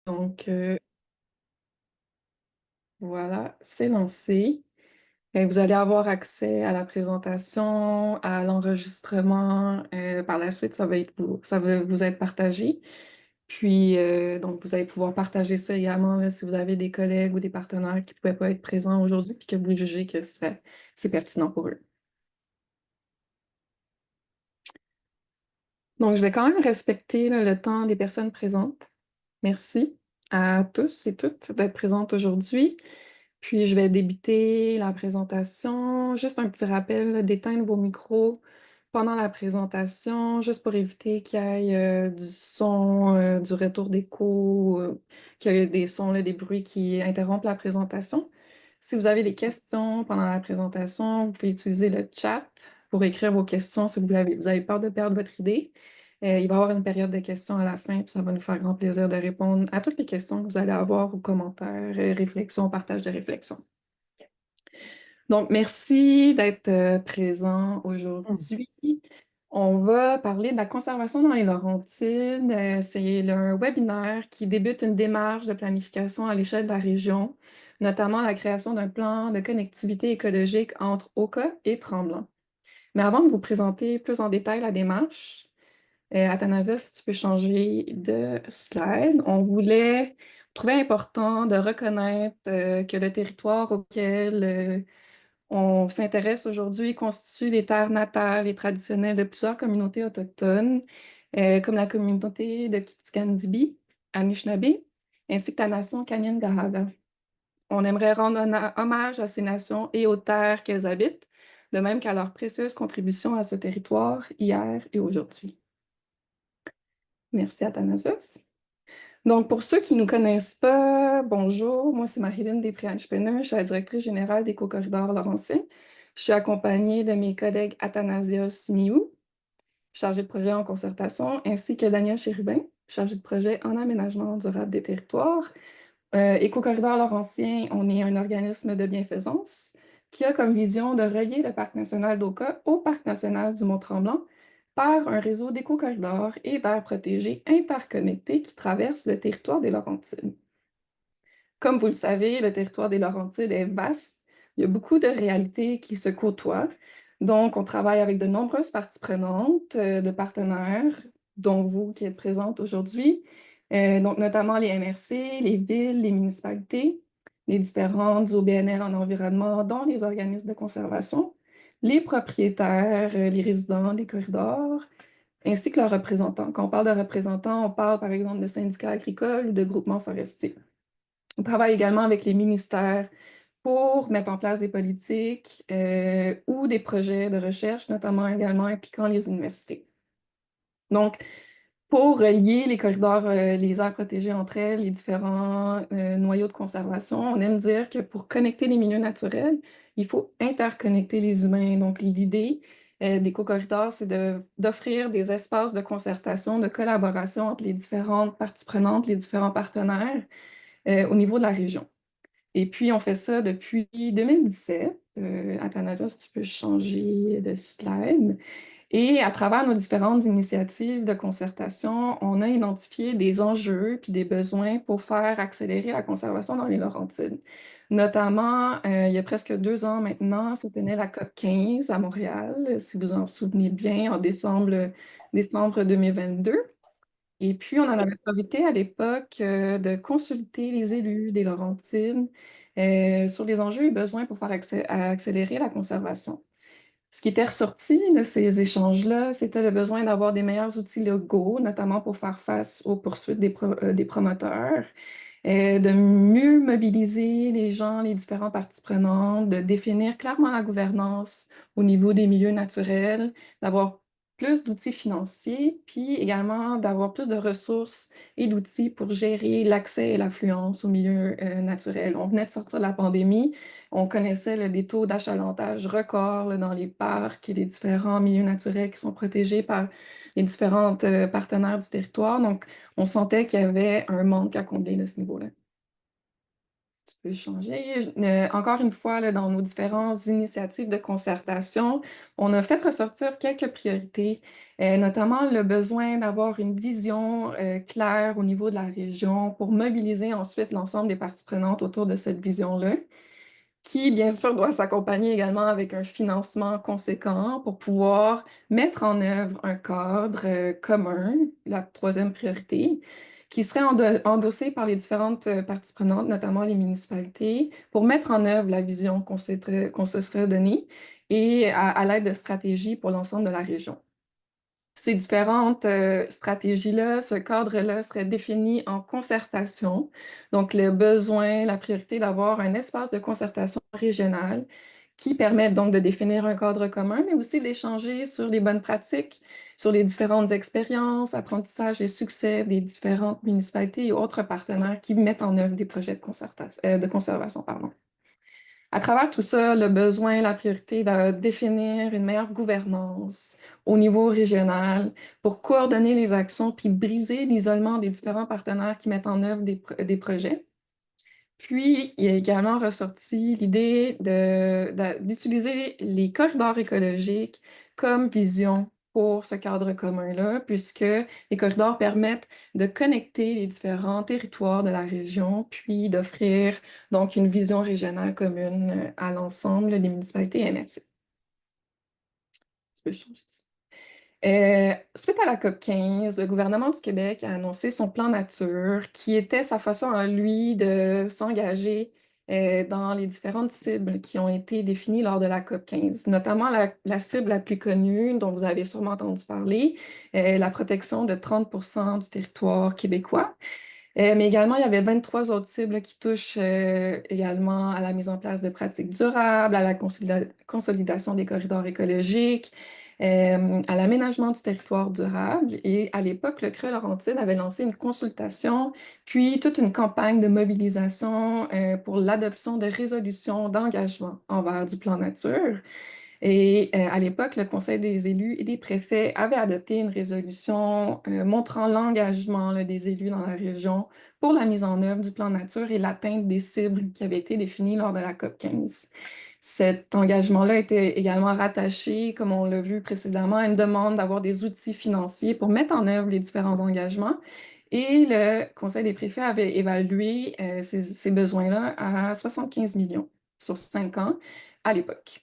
Donc, voilà, c'est lancé. Et vous allez avoir accès à la présentation, à l'enregistrement. Par la suite, ça va vous être partagé. Puis, donc, vous allez pouvoir partager ça également là, si vous avez des collègues ou des partenaires qui ne pouvaient pas être présents aujourd'hui puis que vous jugez que c'est pertinent pour eux. Donc, je vais quand même respecter là, le temps des personnes présentes. Merci à tous et toutes d'être présentes aujourd'hui. Puis, je vais débuter la présentation. Juste un petit rappel là, d'éteindre vos micros pendant la présentation, juste pour éviter qu'il y ait du son, du retour d'écho, qu'il y ait des sons, là, des bruits qui interrompent la présentation. Si vous avez des questions pendant la présentation, vous pouvez utiliser le chat pour écrire vos questions si vous avez peur de perdre votre idée. Il va y avoir une période de questions à la fin, puis ça va nous faire grand plaisir de répondre à toutes les questions que vous allez avoir aux commentaires, réflexions, partage de réflexions. Donc, merci d'être présent aujourd'hui. On va parler de la conservation dans les Laurentides. C'est un webinaire qui débute une démarche de planification à l'échelle de la région, notamment la création d'un plan de connectivité écologique entre Oka et Tremblant. Mais avant de vous présenter plus en détail la démarche, Athanasia, si tu peux changer de slide, on voulait trouver important de reconnaître que le territoire auquel on s'intéresse aujourd'hui constitue les terres natales et traditionnelles de plusieurs communautés autochtones, comme la communauté de Kitsikandibi, Anishinaabe, ainsi que la nation Kanien'kehá:ka. On aimerait rendre hommage à ces nations et aux terres qu'elles habitent, de même qu'à leur précieuse contribution à ce territoire hier et aujourd'hui. Merci, Athanasios. Donc, pour ceux qui ne nous connaissent pas, bonjour, moi c'est Marilyn Després-Anspena, je suis la directrice générale d'Éco-Corridor Laurentien. Je suis accompagnée de mes collègues Athanasios Miou, chargé de projet en concertation, ainsi que Daniel Chérubin, chargé de projet en aménagement durable des territoires. Éco-Corridor Laurentien, on est un organisme de bienfaisance qui a comme vision de relier le parc national d'Oka au parc national du Mont-Tremblant par un réseau d'éco-corridors et d'aires protégées interconnectés qui traversent le territoire des Laurentides. Comme vous le savez, le territoire des Laurentides est vaste. Il y a beaucoup de réalités qui se côtoient. Donc, on travaille avec de nombreuses parties prenantes, de partenaires, dont vous qui êtes présentes aujourd'hui. Donc, notamment les MRC, les villes, les municipalités, les différentes OBNL en environnement, dont les organismes de conservation, les propriétaires, les résidents des corridors, ainsi que leurs représentants. Quand on parle de représentants, on parle par exemple de syndicats agricoles ou de groupements forestiers. On travaille également avec les ministères pour mettre en place des politiques ou des projets de recherche, notamment également impliquant les universités. Donc, pour relier les corridors, les aires protégées entre elles, les différents noyaux de conservation, on aime dire que pour connecter les milieux naturels, il faut interconnecter les humains. Donc, l'idée d'éco-corridors, c'est d'offrir des espaces de concertation, de collaboration entre les différentes parties prenantes, les différents partenaires au niveau de la région. Et puis, on fait ça depuis 2017. Athanasia, si tu peux changer de slide. Et à travers nos différentes initiatives de concertation, on a identifié des enjeux puis des besoins pour faire accélérer la conservation dans les Laurentides. Notamment, il y a presque 2 ans maintenant, se tenait la COP 15 à Montréal, si vous en souvenez bien, en décembre 2022. Et puis, on en avait profité à l'époque de consulter les élus des Laurentides sur les enjeux et besoins pour faire accélérer la conservation. Ce qui était ressorti de ces échanges-là, c'était le besoin d'avoir des meilleurs outils légaux, notamment pour faire face aux poursuites des promoteurs, de mieux mobiliser les gens, les différentes parties prenantes, de définir clairement la gouvernance au niveau des milieux naturels, d'avoir plus d'outils financiers, puis également d'avoir plus de ressources et d'outils pour gérer l'accès et l'affluence aux milieux naturels. On venait de sortir de la pandémie, on connaissait des taux d'achalandage records là, dans les parcs et les différents milieux naturels qui sont protégés par les différents partenaires du territoire. Donc, on sentait qu'il y avait un manque à combler de ce niveau-là. Tu peux changer. Encore une fois, là, dans nos différentes initiatives de concertation, on a fait ressortir quelques priorités, notamment le besoin d'avoir une vision claire au niveau de la région pour mobiliser ensuite l'ensemble des parties prenantes autour de cette vision-là, qui, bien sûr, doit s'accompagner également avec un financement conséquent pour pouvoir mettre en œuvre un cadre commun, la troisième priorité, qui serait endossé par les différentes parties prenantes, notamment les municipalités, pour mettre en œuvre la vision qu'on se serait donnée et à l'aide de stratégies pour l'ensemble de la région. Ces différentes stratégies-là, ce cadre-là serait défini en concertation. Donc, le besoin, la priorité d'avoir un espace de concertation régional qui permette donc de définir un cadre commun, mais aussi d'échanger sur les bonnes pratiques, sur les différentes expériences, apprentissages et succès des différentes municipalités et autres partenaires qui mettent en œuvre des projets de conservation, pardon. À travers tout ça, le besoin, la priorité de définir une meilleure gouvernance au niveau régional pour coordonner les actions puis briser l'isolement des différents partenaires qui mettent en œuvre des projets. Puis, il y a également ressorti l'idée d'utiliser les corridors écologiques comme vision pour ce cadre commun-là, puisque les corridors permettent de connecter les différents territoires de la région, puis d'offrir donc une vision régionale commune à l'ensemble des municipalités MRC. Tu peux changer ça. Suite à la COP 15, le gouvernement du Québec a annoncé son plan nature, qui était sa façon à lui de s'engager dans les différentes cibles qui ont été définies lors de la COP 15, notamment la cible la plus connue, dont vous avez sûrement entendu parler, la protection de 30% du territoire québécois. Mais également, il y avait 23 autres cibles qui touchent également à la mise en place de pratiques durables, à la consolidation des corridors écologiques, à l'aménagement du territoire durable. Et à l'époque, le CRE Laurentide avait lancé une consultation, puis toute une campagne de mobilisation pour l'adoption de résolutions d'engagement envers du plan nature. Et à l'époque, le Conseil des élus et des préfets avait adopté une résolution montrant l'engagement des élus dans la région pour la mise en œuvre du plan nature et l'atteinte des cibles qui avaient été définies lors de la COP 15. Cet engagement-là était également rattaché, comme on l'a vu précédemment, à une demande d'avoir des outils financiers pour mettre en œuvre les différents engagements. Et le Conseil des préfets avait évalué ces besoins-là à 75 millions sur 5 ans à l'époque.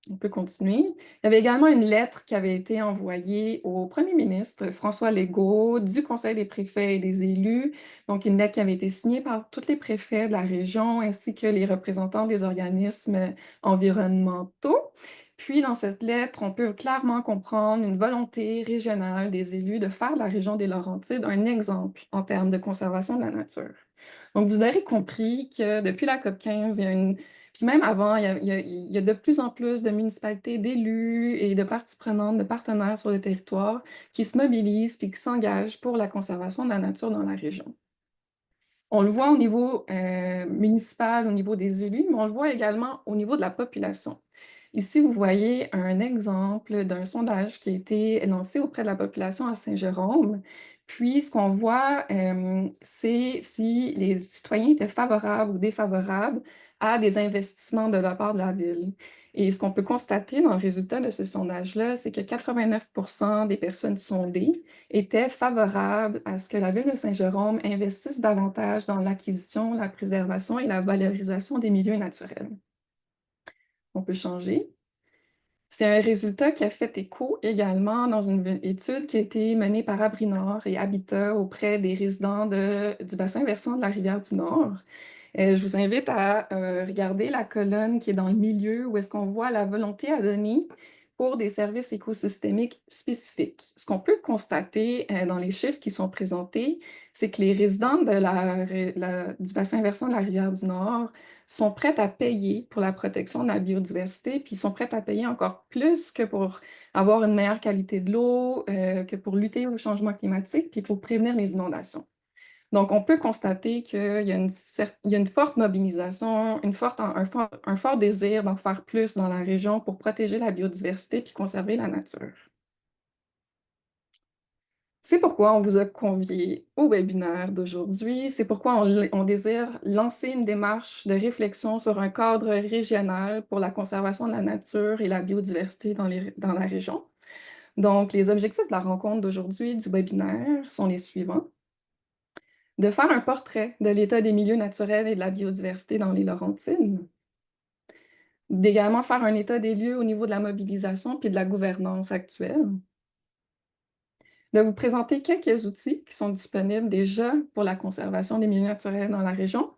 On peut continuer. Il y avait également une lettre qui avait été envoyée au premier ministre François Legault du Conseil des préfets et des élus. Donc, une lettre qui avait été signée par tous les préfets de la région ainsi que les représentants des organismes environnementaux. Puis, dans cette lettre, on peut clairement comprendre une volonté régionale des élus de faire de la région des Laurentides un exemple en termes de conservation de la nature. Donc, vous aurez compris que depuis la COP 15, il y a une puis même avant, il y a de plus en plus de municipalités, d'élus et de parties prenantes, de partenaires sur le territoire qui se mobilisent et qui s'engagent pour la conservation de la nature dans la région. On le voit au niveau municipal, au niveau des élus, mais on le voit également au niveau de la population. Ici, vous voyez un exemple d'un sondage qui a été lancé auprès de la population à Saint-Jérôme. Puis, ce qu'on voit, c'est si les citoyens étaient favorables ou défavorables à des investissements de la part de la ville. Et ce qu'on peut constater dans le résultat de ce sondage-là, c'est que 89% des personnes sondées étaient favorables à ce que la ville de Saint-Jérôme investisse davantage dans l'acquisition, la préservation et la valorisation des milieux naturels. On peut changer. C'est un résultat qui a fait écho également dans une étude qui a été menée par Abrinor et Habitat auprès des résidents du bassin versant de la rivière du Nord. Je vous invite à regarder la colonne qui est dans le milieu où est-ce qu'on voit la volonté à donner pour des services écosystémiques spécifiques. Ce qu'on peut constater dans les chiffres qui sont présentés, c'est que les résidents du bassin versant de la rivière du Nord sont prêts à payer pour la protection de la biodiversité, puis ils sont prêts à payer encore plus que pour avoir une meilleure qualité de l'eau, que pour lutter au changement climatique, puis pour prévenir les inondations. Donc, on peut constater qu'il y a une forte mobilisation, un fort désir d'en faire plus dans la région pour protéger la biodiversité puis conserver la nature. C'est pourquoi on vous a convié au webinaire d'aujourd'hui. C'est pourquoi on désire lancer une démarche de réflexion sur un cadre régional pour la conservation de la nature et la biodiversité dans la région. Donc, les objectifs de la rencontre d'aujourd'hui du webinaire sont les suivants. De faire un portrait de l'état des milieux naturels et de la biodiversité dans les Laurentides. D'également faire un état des lieux au niveau de la mobilisation puis de la gouvernance actuelle. De vous présenter quelques outils qui sont disponibles déjà pour la conservation des milieux naturels dans la région.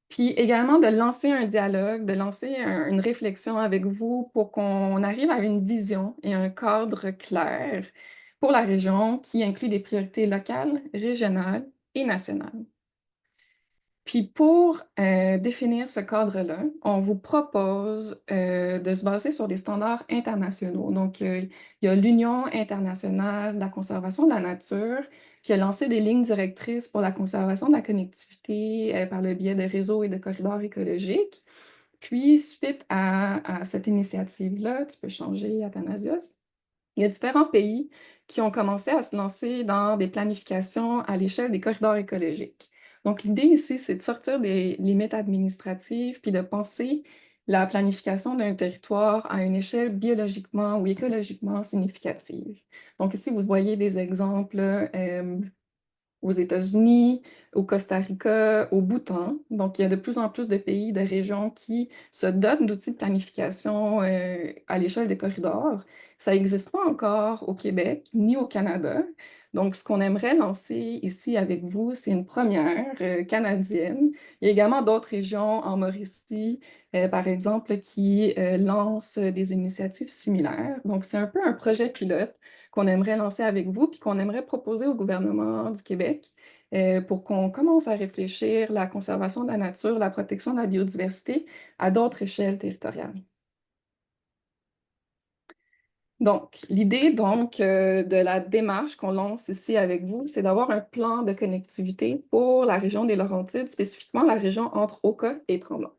Puis également de lancer un dialogue, de lancer une réflexion avec vous pour qu'on arrive à une vision et un cadre clair pour la région qui inclut des priorités locales, régionales et nationales. Puis pour définir ce cadre-là, on vous propose de se baser sur des standards internationaux. Donc, il y a l'Union internationale de la conservation de la nature qui a lancé des lignes directrices pour la conservation de la connectivité par le biais de réseaux et de corridors écologiques. Puis, suite à cette initiative-là, tu peux changer, Athanasios. Il y a différents pays qui ont commencé à se lancer dans des planifications à l'échelle des corridors écologiques. Donc, l'idée ici, c'est de sortir des limites administratives puis de penser la planification d'un territoire à une échelle biologiquement ou écologiquement significative. Donc, ici, vous voyez des exemples aux États-Unis, au Costa Rica, au Bhoutan. Donc, il y a de plus en plus de pays, de régions qui se dotent d'outils de planification à l'échelle des corridors. Ça n'existe pas encore au Québec ni au Canada. Donc, ce qu'on aimerait lancer ici avec vous, c'est une première canadienne. Il y a également d'autres régions en Mauricie, par exemple, qui lancent des initiatives similaires. Donc, c'est un peu un projet pilote qu'on aimerait lancer avec vous, puis qu'on aimerait proposer au gouvernement du Québec pour qu'on commence à réfléchir la conservation de la nature, la protection de la biodiversité à d'autres échelles territoriales. Donc, l'idée de la démarche qu'on lance ici avec vous, c'est d'avoir un plan de connectivité pour la région des Laurentides, spécifiquement la région entre Oka et Tremblant.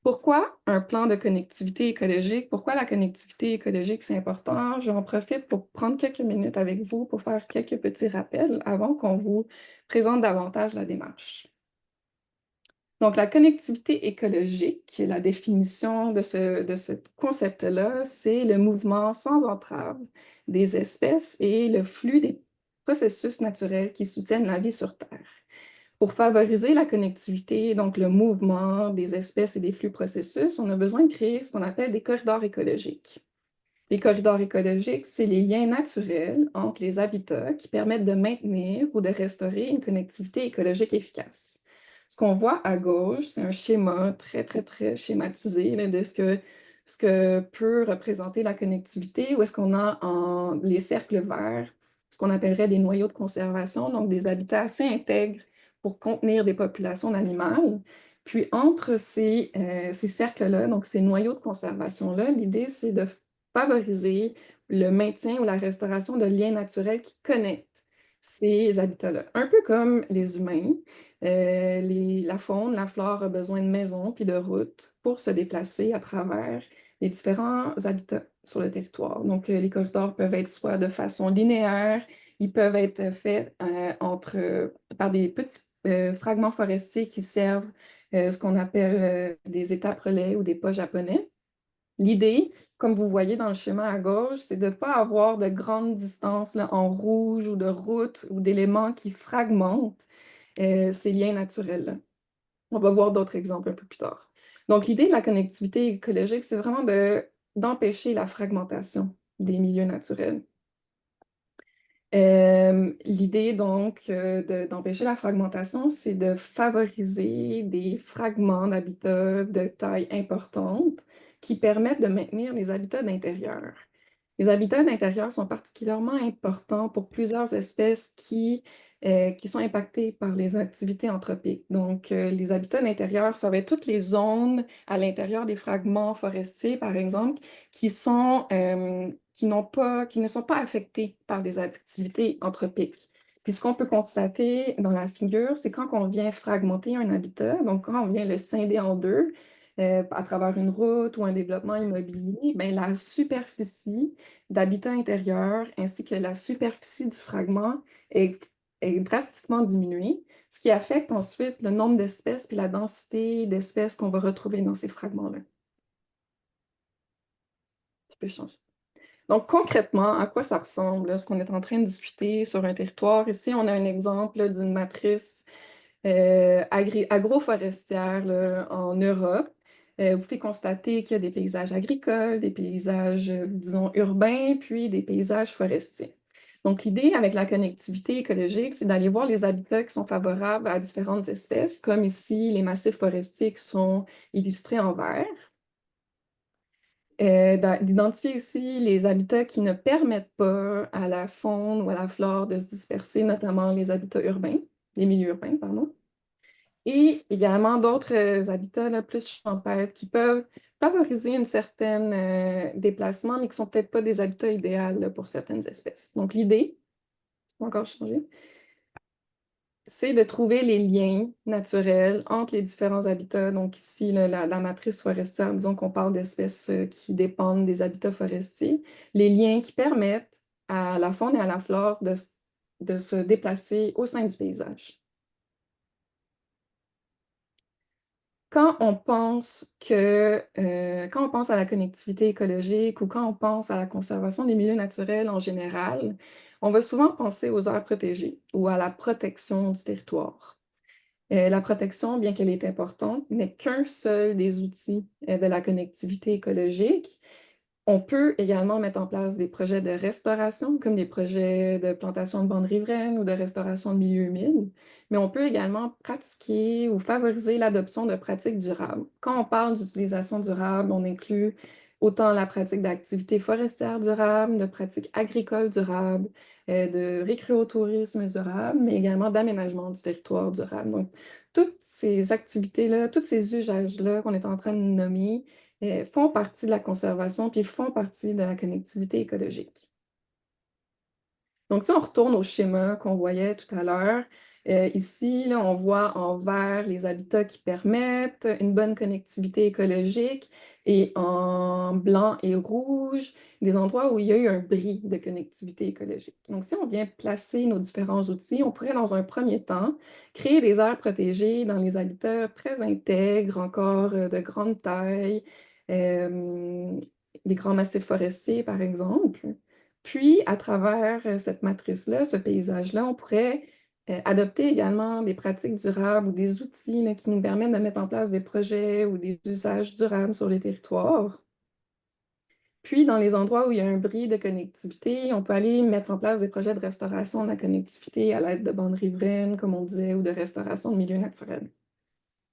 Pourquoi un plan de connectivité écologique? Pourquoi la connectivité écologique, c'est important? J'en profite pour prendre quelques minutes avec vous pour faire quelques petits rappels avant qu'on vous présente davantage la démarche. Donc, la connectivité écologique, la définition de ce concept-là, c'est le mouvement sans entrave des espèces et le flux des processus naturels qui soutiennent la vie sur Terre. Pour favoriser la connectivité, donc le mouvement des espèces et des flux processus, on a besoin de créer ce qu'on appelle des corridors écologiques. Les corridors écologiques, c'est les liens naturels entre les habitats qui permettent de maintenir ou de restaurer une connectivité écologique efficace. Ce qu'on voit à gauche, c'est un schéma très, très, très schématisé là, de ce que peut représenter la connectivité, où est-ce qu'on a les cercles verts, ce qu'on appellerait des noyaux de conservation, donc des habitats assez intègres pour contenir des populations d'animaux. Puis entre ces cercles-là, donc ces noyaux de conservation-là, l'idée, c'est de favoriser le maintien ou la restauration de liens naturels qui connectent ces habitats-là. Un peu comme les humains, la faune, la flore a besoin de maisons puis de routes pour se déplacer à travers les différents habitats sur le territoire. Donc, les corridors peuvent être soit de façon linéaire, ils peuvent être faits par des petits fragments forestiers qui servent ce qu'on appelle des étapes relais ou des pas japonais. L'idée, comme vous voyez dans le schéma à gauche, c'est de ne pas avoir de grandes distances là, en rouge ou de routes ou d'éléments qui fragmentent ces liens naturels-là. On va voir d'autres exemples un peu plus tard. Donc, l'idée de la connectivité écologique, c'est vraiment d'empêcher la fragmentation des milieux naturels. L'idée donc d'empêcher la fragmentation, c'est de favoriser des fragments d'habitats de taille importante qui permettent de maintenir les habitats d'intérieur. Les habitats d'intérieur sont particulièrement importants pour plusieurs espèces qui sont impactées par les activités anthropiques. Donc, les habitats d'intérieur, ça va être toutes les zones à l'intérieur des fragments forestiers, par exemple, qui ne sont pas affectés par des activités anthropiques. Puis ce qu'on peut constater dans la figure, c'est quand on vient fragmenter un habitat, donc quand on vient le scinder en deux, à travers une route ou un développement immobilier, ben, la superficie d'habitat intérieur ainsi que la superficie du fragment est, est drastiquement diminuée, ce qui affecte ensuite le nombre d'espèces puis la densité d'espèces qu'on va retrouver dans ces fragments-là. Tu peux changer. Donc, concrètement, à quoi ça ressemble, là, ce qu'on est en train de discuter sur un territoire? Ici, on a un exemple là, d'une matrice agroforestière là, en Europe. Vous pouvez constater qu'il y a des paysages agricoles, des paysages, disons, urbains, puis des paysages forestiers. Donc, l'idée avec la connectivité écologique, c'est d'aller voir les habitats qui sont favorables à différentes espèces, comme ici les massifs forestiers qui sont illustrés en vert. D'identifier aussi les habitats qui ne permettent pas à la faune ou à la flore de se disperser, notamment les habitats urbains, les milieux urbains, pardon. Et également d'autres habitats là, plus champêtres qui peuvent favoriser une certaine déplacement, mais qui ne sont peut-être pas des habitats idéaux là, pour certaines espèces. Donc l'idée, on va encore changer, c'est de trouver les liens naturels entre les différents habitats. Donc ici, là, la matrice forestière, disons qu'on parle d'espèces qui dépendent des habitats forestiers, les liens qui permettent à la faune et à la flore de se déplacer au sein du paysage. Quand on pense à la connectivité écologique ou quand on pense à la conservation des milieux naturels en général, on va souvent penser aux aires protégées ou à la protection du territoire. La protection, bien qu'elle est importante, n'est qu'un seul des outils de la connectivité écologique. On peut également mettre en place des projets de restauration, comme des projets de plantation de bandes riveraines ou de restauration de milieux humides, mais on peut également pratiquer ou favoriser l'adoption de pratiques durables. Quand on parle d'utilisation durable, on inclut autant la pratique d'activités forestières durables, de pratiques agricoles durables, de récréotourisme durable, mais également d'aménagement du territoire durable. Donc, toutes ces activités-là, tous ces usages-là qu'on est en train de nommer, font partie de la conservation, puis font partie de la connectivité écologique. Donc, si on retourne au schéma qu'on voyait tout à l'heure, ici, là, on voit en vert les habitats qui permettent une bonne connectivité écologique et en blanc et rouge, des endroits où il y a eu un bris de connectivité écologique. Donc, si on vient placer nos différents outils, on pourrait, dans un premier temps, créer des aires protégées dans les habitats très intègres, encore de grande taille, euh, des grands massifs forestiers, par exemple. Puis, à travers cette matrice-là, ce paysage-là, on pourrait adopter également des pratiques durables ou des outils là, qui nous permettent de mettre en place des projets ou des usages durables sur les territoires. Puis, dans les endroits où il y a un bris de connectivité, on peut aller mettre en place des projets de restauration de la connectivité à l'aide de bandes riveraines, comme on disait, ou de restauration de milieux naturels.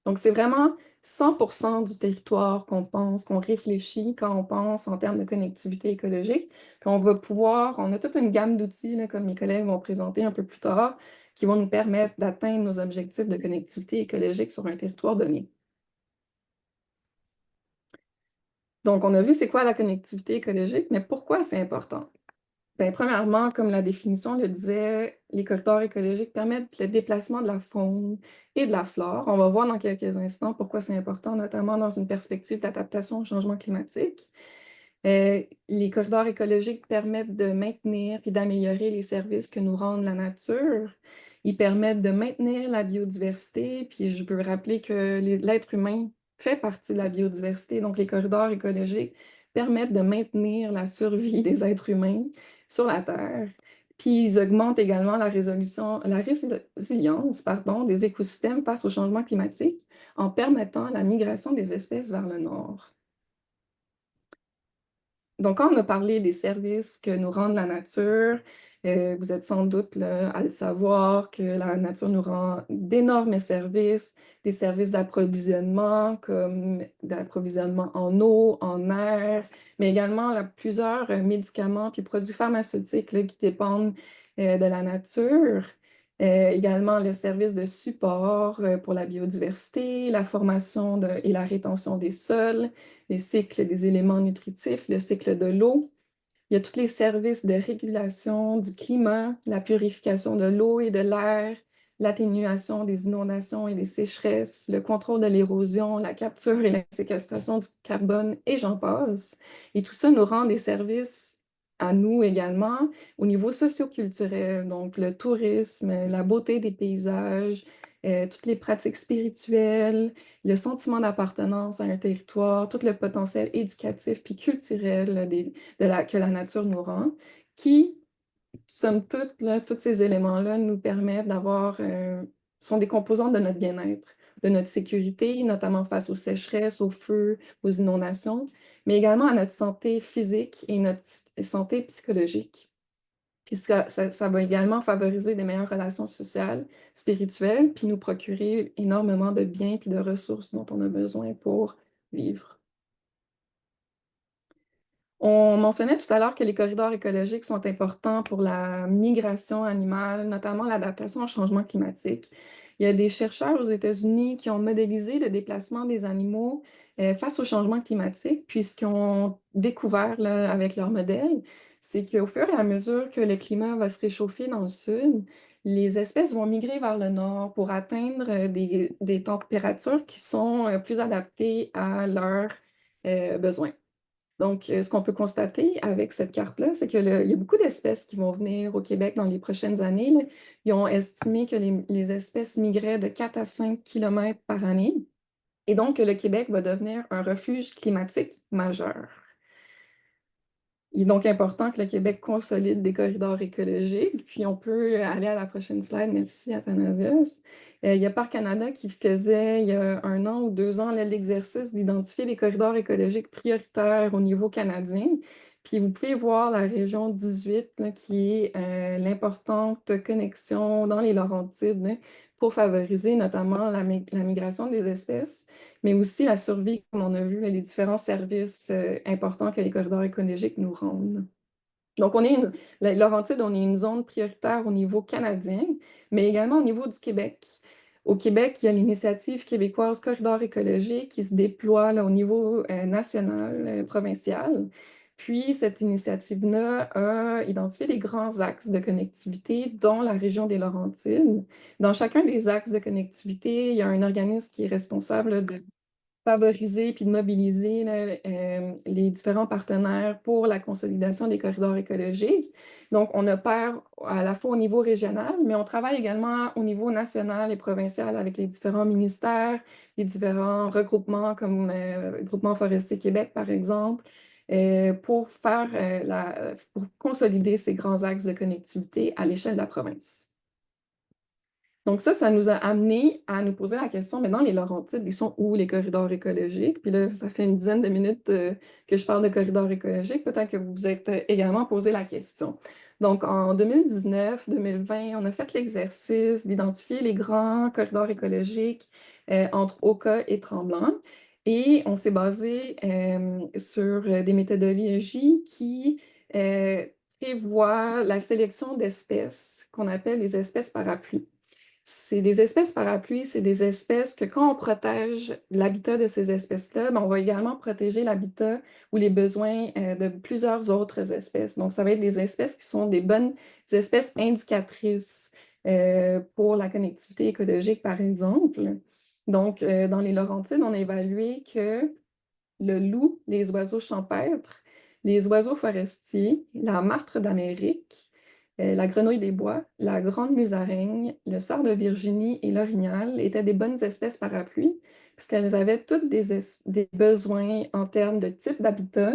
Donc, c'est vraiment 100% du territoire qu'on pense, qu'on réfléchit quand on pense en termes de connectivité écologique. Puis on a toute une gamme d'outils, là, comme mes collègues vont présenter un peu plus tard, qui vont nous permettre d'atteindre nos objectifs de connectivité écologique sur un territoire donné. Donc, on a vu c'est quoi la connectivité écologique, mais pourquoi c'est important? Bien, premièrement, comme la définition le disait, les corridors écologiques permettent le déplacement de la faune et de la flore. On va voir dans quelques instants pourquoi c'est important, notamment dans une perspective d'adaptation au changement climatique. Les corridors écologiques permettent de maintenir et d'améliorer les services que nous rend la nature. Ils permettent de maintenir la biodiversité, puis je peux rappeler que l'être humain fait partie de la biodiversité, donc les corridors écologiques permettent de maintenir la survie des êtres humains sur la Terre. Puis ils augmentent également la résilience, pardon, des écosystèmes face au changement climatique en permettant la migration des espèces vers le nord. Donc, quand on a parlé des services que nous rend la nature, vous êtes sans doute là, à le savoir que la nature nous rend d'énormes services, des services d'approvisionnement comme d'approvisionnement en eau, en air, mais également là, plusieurs médicaments puis produits pharmaceutiques là, qui dépendent de la nature. Également le service de support pour la biodiversité, la formation et la rétention des sols, les cycles des éléments nutritifs, le cycle de l'eau. Il y a tous les services de régulation du climat, la purification de l'eau et de l'air, l'atténuation des inondations et des sécheresses, le contrôle de l'érosion, la capture et la séquestration du carbone, et j'en passe. Et tout ça nous rend des services à nous également au niveau socio-culturel, donc le tourisme, la beauté des paysages, toutes les pratiques spirituelles, le sentiment d'appartenance à un territoire, tout le potentiel éducatif puis culturel que la nature nous rend, qui, somme toute, là, tous ces éléments-là nous permettent d'avoir, sont des composantes de notre bien-être, de notre sécurité, notamment face aux sécheresses, aux feux, aux inondations, mais également à notre santé physique et notre santé psychologique. Puis ça va également favoriser des meilleures relations sociales, spirituelles, puis nous procurer énormément de biens puis de ressources dont on a besoin pour vivre. On mentionnait tout à l'heure que les corridors écologiques sont importants pour la migration animale, notamment l'adaptation au changement climatique. Il y a des chercheurs aux États-Unis qui ont modélisé le déplacement des animaux face au changement climatique, puis ce qu'ils ont découvert là, avec leur modèle, c'est qu'au fur et à mesure que le climat va se réchauffer dans le sud, les espèces vont migrer vers le nord pour atteindre des températures qui sont plus adaptées à leurs besoins. Donc, ce qu'on peut constater avec cette carte-là, c'est qu'il y a beaucoup d'espèces qui vont venir au Québec dans les prochaines années, là. Ils ont estimé que les espèces migraient de 4 à 5 kilomètres par année et donc que le Québec va devenir un refuge climatique majeur. Il est donc important que le Québec consolide des corridors écologiques. Puis on peut aller à la prochaine slide. Merci, Athanasios. Il y a Parc Canada qui faisait, il y a 1 an ou 2 ans, l'exercice d'identifier les corridors écologiques prioritaires au niveau canadien. Puis vous pouvez voir la région 18, là, qui est l'importante connexion dans les Laurentides, là, pour favoriser notamment la migration des espèces, mais aussi la survie, comme on a vu, les différents services importants que les corridors écologiques nous rendent. Donc, la Laurentide, on est une zone prioritaire au niveau canadien, mais également au niveau du Québec. Au Québec, il y a l'initiative québécoise Corridor écologique qui se déploie là, au niveau national, provincial. Puis, cette initiative-là a identifié les grands axes de connectivité, dont la région des Laurentides. Dans chacun des axes de connectivité, il y a un organisme qui est responsable de favoriser puis de mobiliser là, les différents partenaires pour la consolidation des corridors écologiques. Donc, on opère à la fois au niveau régional, mais on travaille également au niveau national et provincial avec les différents ministères, les différents regroupements comme Groupement forestier Québec, par exemple, pour consolider ces grands axes de connectivité à l'échelle de la province. Donc ça nous a amené à nous poser la question, mais dans les Laurentides, ils sont où les corridors écologiques? Puis là, ça fait une dizaine de minutes que je parle de corridors écologiques. Peut-être que vous vous êtes également posé la question. Donc en 2019-2020, on a fait l'exercice d'identifier les grands corridors écologiques entre Oka et Tremblant. Et on s'est basé sur des méthodologies qui prévoient la sélection d'espèces qu'on appelle les espèces parapluies. C'est des espèces parapluies, c'est des espèces que quand on protège l'habitat de ces espèces-là, ben, on va également protéger l'habitat ou les besoins de plusieurs autres espèces. Donc, ça va être des espèces qui sont des bonnes espèces indicatrices pour la connectivité écologique, par exemple. Donc, dans les Laurentides, on a évalué que le loup, les oiseaux champêtres, les oiseaux forestiers, la martre d'Amérique, la grenouille des bois, la grande musaraigne, le cerf de Virginie et l'orignal étaient des bonnes espèces parapluies, puisqu'elles avaient toutes des besoins en termes de type d'habitat,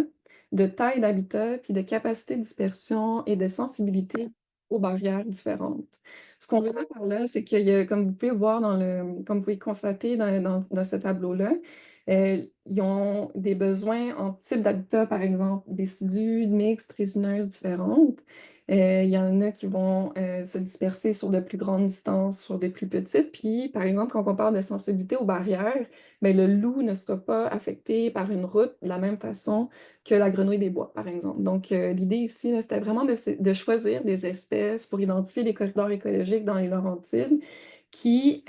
de taille d'habitat, puis de capacité de dispersion et de sensibilité aux barrières différentes. Ce qu'on veut dire par là, c'est que, comme vous pouvez voir comme vous pouvez constater dans ce tableau-là, ils ont des besoins en type d'habitat, par exemple, décidus, mixtes, résineuses différentes. Il y en a qui vont se disperser sur de plus grandes distances, sur des plus petites. Puis, par exemple, quand on parle de sensibilité aux barrières, bien, le loup ne sera pas affecté par une route de la même façon que la grenouille des bois, par exemple. Donc, l'idée ici, là, c'était vraiment de choisir des espèces pour identifier les corridors écologiques dans les Laurentides qui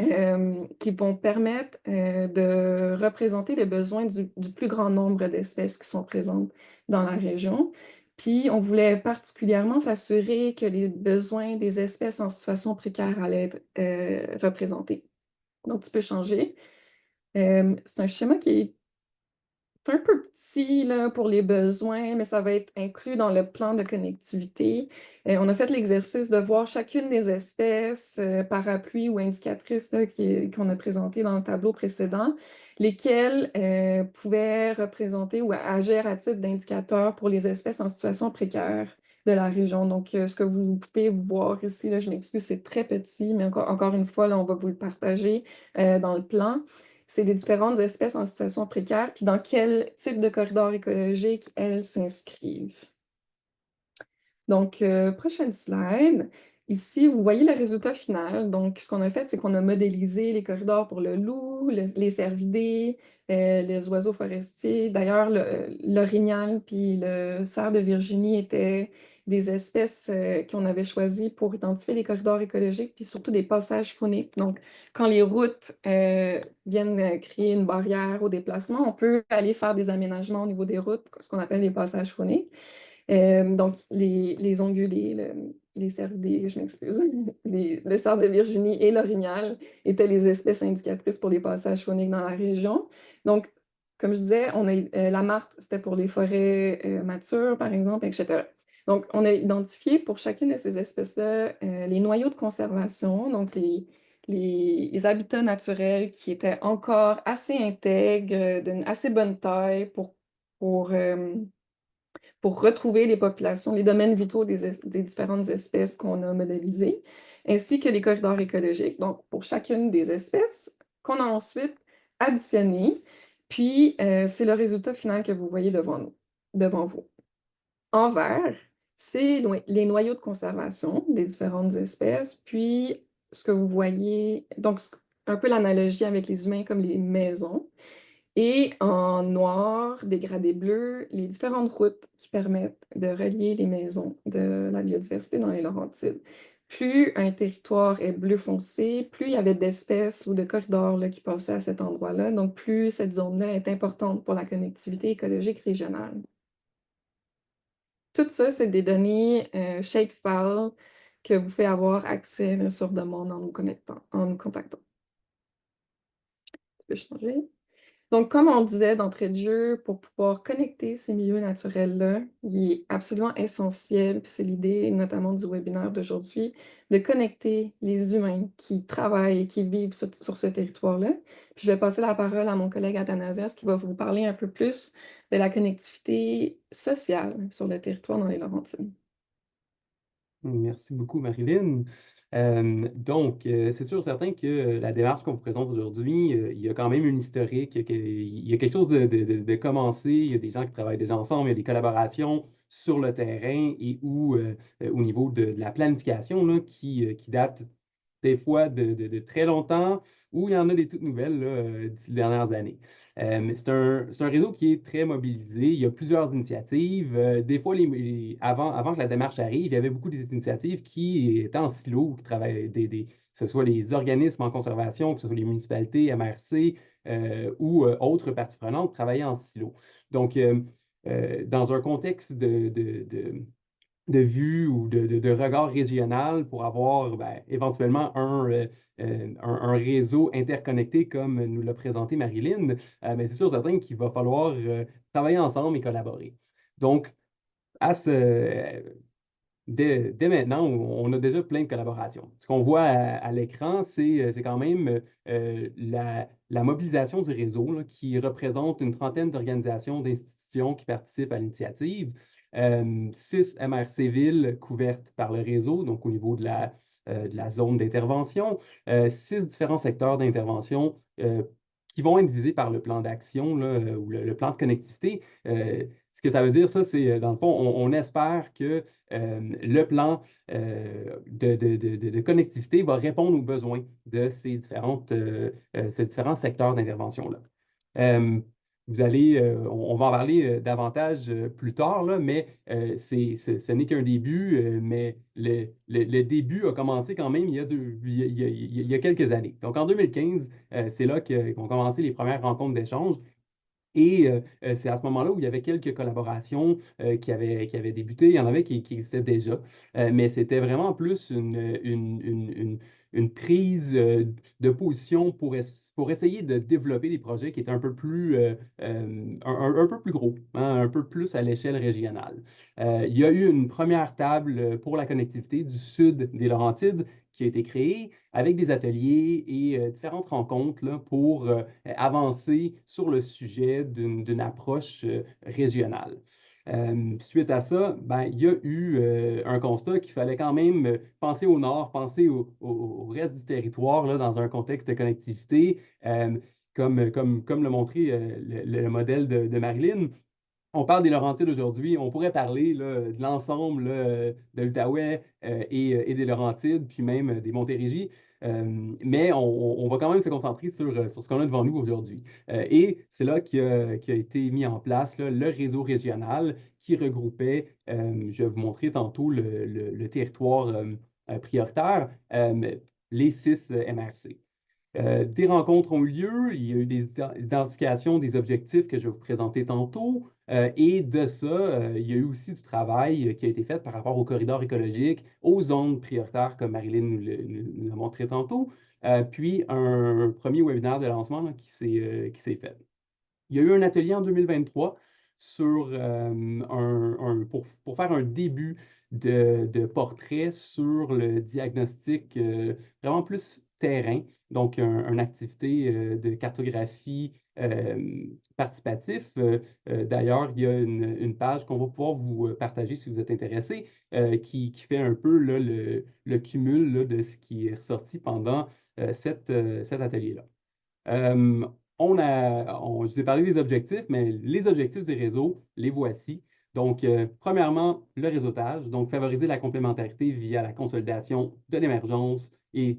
vont permettre de représenter les besoins du plus grand nombre d'espèces qui sont présentes dans la région. Puis, on voulait particulièrement s'assurer que les besoins des espèces en situation précaire allaient être représentés. Donc, tu peux changer. C'est un schéma qui est un peu petit là, pour les besoins, mais ça va être inclus dans le plan de connectivité. On a fait l'exercice de voir chacune des espèces parapluies ou indicatrices là, qu'on a présentées dans le tableau précédent, lesquelles pouvaient représenter ou agir à titre d'indicateur pour les espèces en situation précaire de la région. Donc, ce que vous pouvez voir ici, là, je m'excuse, c'est très petit, mais encore une fois, là, on va vous le partager dans le plan. C'est les différentes espèces en situation précaire, puis dans quel type de corridor écologique elles s'inscrivent. Donc, prochaine slide. Ici, vous voyez le résultat final. Donc, ce qu'on a fait, c'est qu'on a modélisé les corridors pour le loup, les cervidés, les oiseaux forestiers. D'ailleurs, l'orignal puis le cerf de Virginie étaient des espèces qu'on avait choisies pour identifier les corridors écologiques, puis surtout des passages fauniques. Donc, quand les routes viennent créer une barrière au déplacement, on peut aller faire des aménagements au niveau des routes, ce qu'on appelle les passages fauniques. Donc, les ongulés, les cervidés, je m'excuse, le cerf de Virginie et l'orignal étaient les espèces indicatrices pour les passages fauniques dans la région. Donc, comme je disais, la martre, c'était pour les forêts matures, par exemple, etc. Donc, on a identifié pour chacune de ces espèces-là les noyaux de conservation, donc les habitats naturels qui étaient encore assez intègres, d'une assez bonne taille pour retrouver les populations, les domaines vitaux des différentes espèces qu'on a modélisées, ainsi que les corridors écologiques, donc pour chacune des espèces, qu'on a ensuite additionné. Puis, c'est le résultat final que vous voyez devant vous. En vert, c'est les noyaux de conservation des différentes espèces, puis ce que vous voyez, donc un peu l'analogie avec les humains comme les maisons. Et en noir, dégradé bleu, les différentes routes qui permettent de relier les maisons de la biodiversité dans les Laurentides. Plus un territoire est bleu foncé, plus il y avait d'espèces ou de corridors là, qui passaient à cet endroit-là, donc plus cette zone-là est importante pour la connectivité écologique régionale. Tout ça, c'est des données shapefile que vous pouvez avoir accès là, sur demande en nous contactant. Tu peux changer. Donc, comme on disait d'entrée de jeu, pour pouvoir connecter ces milieux naturels-là, il est absolument essentiel, puis c'est l'idée notamment du webinaire d'aujourd'hui, de connecter les humains qui travaillent et qui vivent sur ce territoire-là. Puis je vais passer la parole à mon collègue Athanasios qui va vous parler un peu plus de la connectivité sociale sur le territoire dans les Laurentides. Merci beaucoup, Marilyn. C'est sûr certain que la démarche qu'on vous présente aujourd'hui, il y a quand même une historique, il y a quelque chose de commencé, il y a des gens qui travaillent déjà ensemble, il y a des collaborations sur le terrain et au niveau de la planification là, qui datent des fois de très longtemps, ou il y en a des toutes nouvelles là, d'ici les dernières années. C'est un réseau qui est très mobilisé. Il y a plusieurs initiatives. Des fois, avant que la démarche arrive, il y avait beaucoup d'initiatives qui étaient en silo, qui travaillaient, que ce soit les organismes en conservation, que ce soit les municipalités, MRC ou autres parties prenantes, travaillaient en silo. Donc, dans un contexte de vue ou de regard régional pour avoir éventuellement un réseau interconnecté comme nous l'a présenté Marilyn, mais c'est sûr certain qu'il va falloir travailler ensemble et collaborer. Donc, à ce, dès maintenant, on a déjà plein de collaborations. Ce qu'on voit à l'écran, c'est quand même la mobilisation du réseau là, qui représente une trentaine d'organisations, d'institutions qui participent à l'initiative. 6 MRC villes couvertes par le réseau, donc au niveau de la zone d'intervention. 6 différents secteurs d'intervention qui vont être visés par le plan d'action ou le plan de connectivité. Ce que ça veut dire, ça, c'est, dans le fond, on espère que le plan de connectivité va répondre aux besoins de ces différents secteurs d'intervention-là. Euh, on va en parler davantage plus tard, là, mais ce n'est qu'un début, mais le début a commencé quand même il y a quelques années. Donc en 2015, c'est là qu'ont commencé les premières rencontres d'échange Et c'est à ce moment-là où il y avait quelques collaborations qui avaient débuté. Il y en avait qui existaient déjà, mais c'était vraiment plus une prise de position pour essayer de développer des projets qui étaient un peu plus, un peu plus gros, hein, un peu plus à l'échelle régionale. Il y a eu une première table pour la connectivité du sud des Laurentides qui a été créée avec des ateliers et différentes rencontres là, pour avancer sur le sujet d'une approche régionale. Suite à ça, ben, il y a eu un constat qu'il fallait quand même penser au nord, penser au reste du territoire là, dans un contexte de connectivité, comme le montrait le modèle de Marilyn. On parle des Laurentides aujourd'hui, on pourrait parler là, de l'ensemble là, de l'Outaouais et des Laurentides, puis même des Montérégies. Mais on va quand même se concentrer sur ce qu'on a devant nous aujourd'hui. Et c'est là qu'a été mis en place là, le réseau régional qui regroupait, je vais vous montrer tantôt le territoire prioritaire, les 6 MRC. Des rencontres ont eu lieu, il y a eu des identifications des objectifs que je vais vous présenter tantôt, et de ça, il y a eu aussi du travail qui a été fait par rapport aux corridors écologiques, aux zones prioritaires, comme Marilyn nous l'a montré tantôt, puis un premier webinaire de lancement là, qui s'est fait. Il y a eu un atelier en 2023 pour faire un début de portrait sur le diagnostic vraiment plus terrain, donc une activité de cartographie participatif. D'ailleurs, il y a une page qu'on va pouvoir vous partager si vous êtes intéressé, qui fait un peu là, le cumul là, de ce qui est ressorti pendant cet atelier-là. Euh, je vous ai parlé des objectifs, mais les objectifs du réseau, les voici. Donc, premièrement, le réseautage, donc favoriser la complémentarité via la consolidation de l'émergence et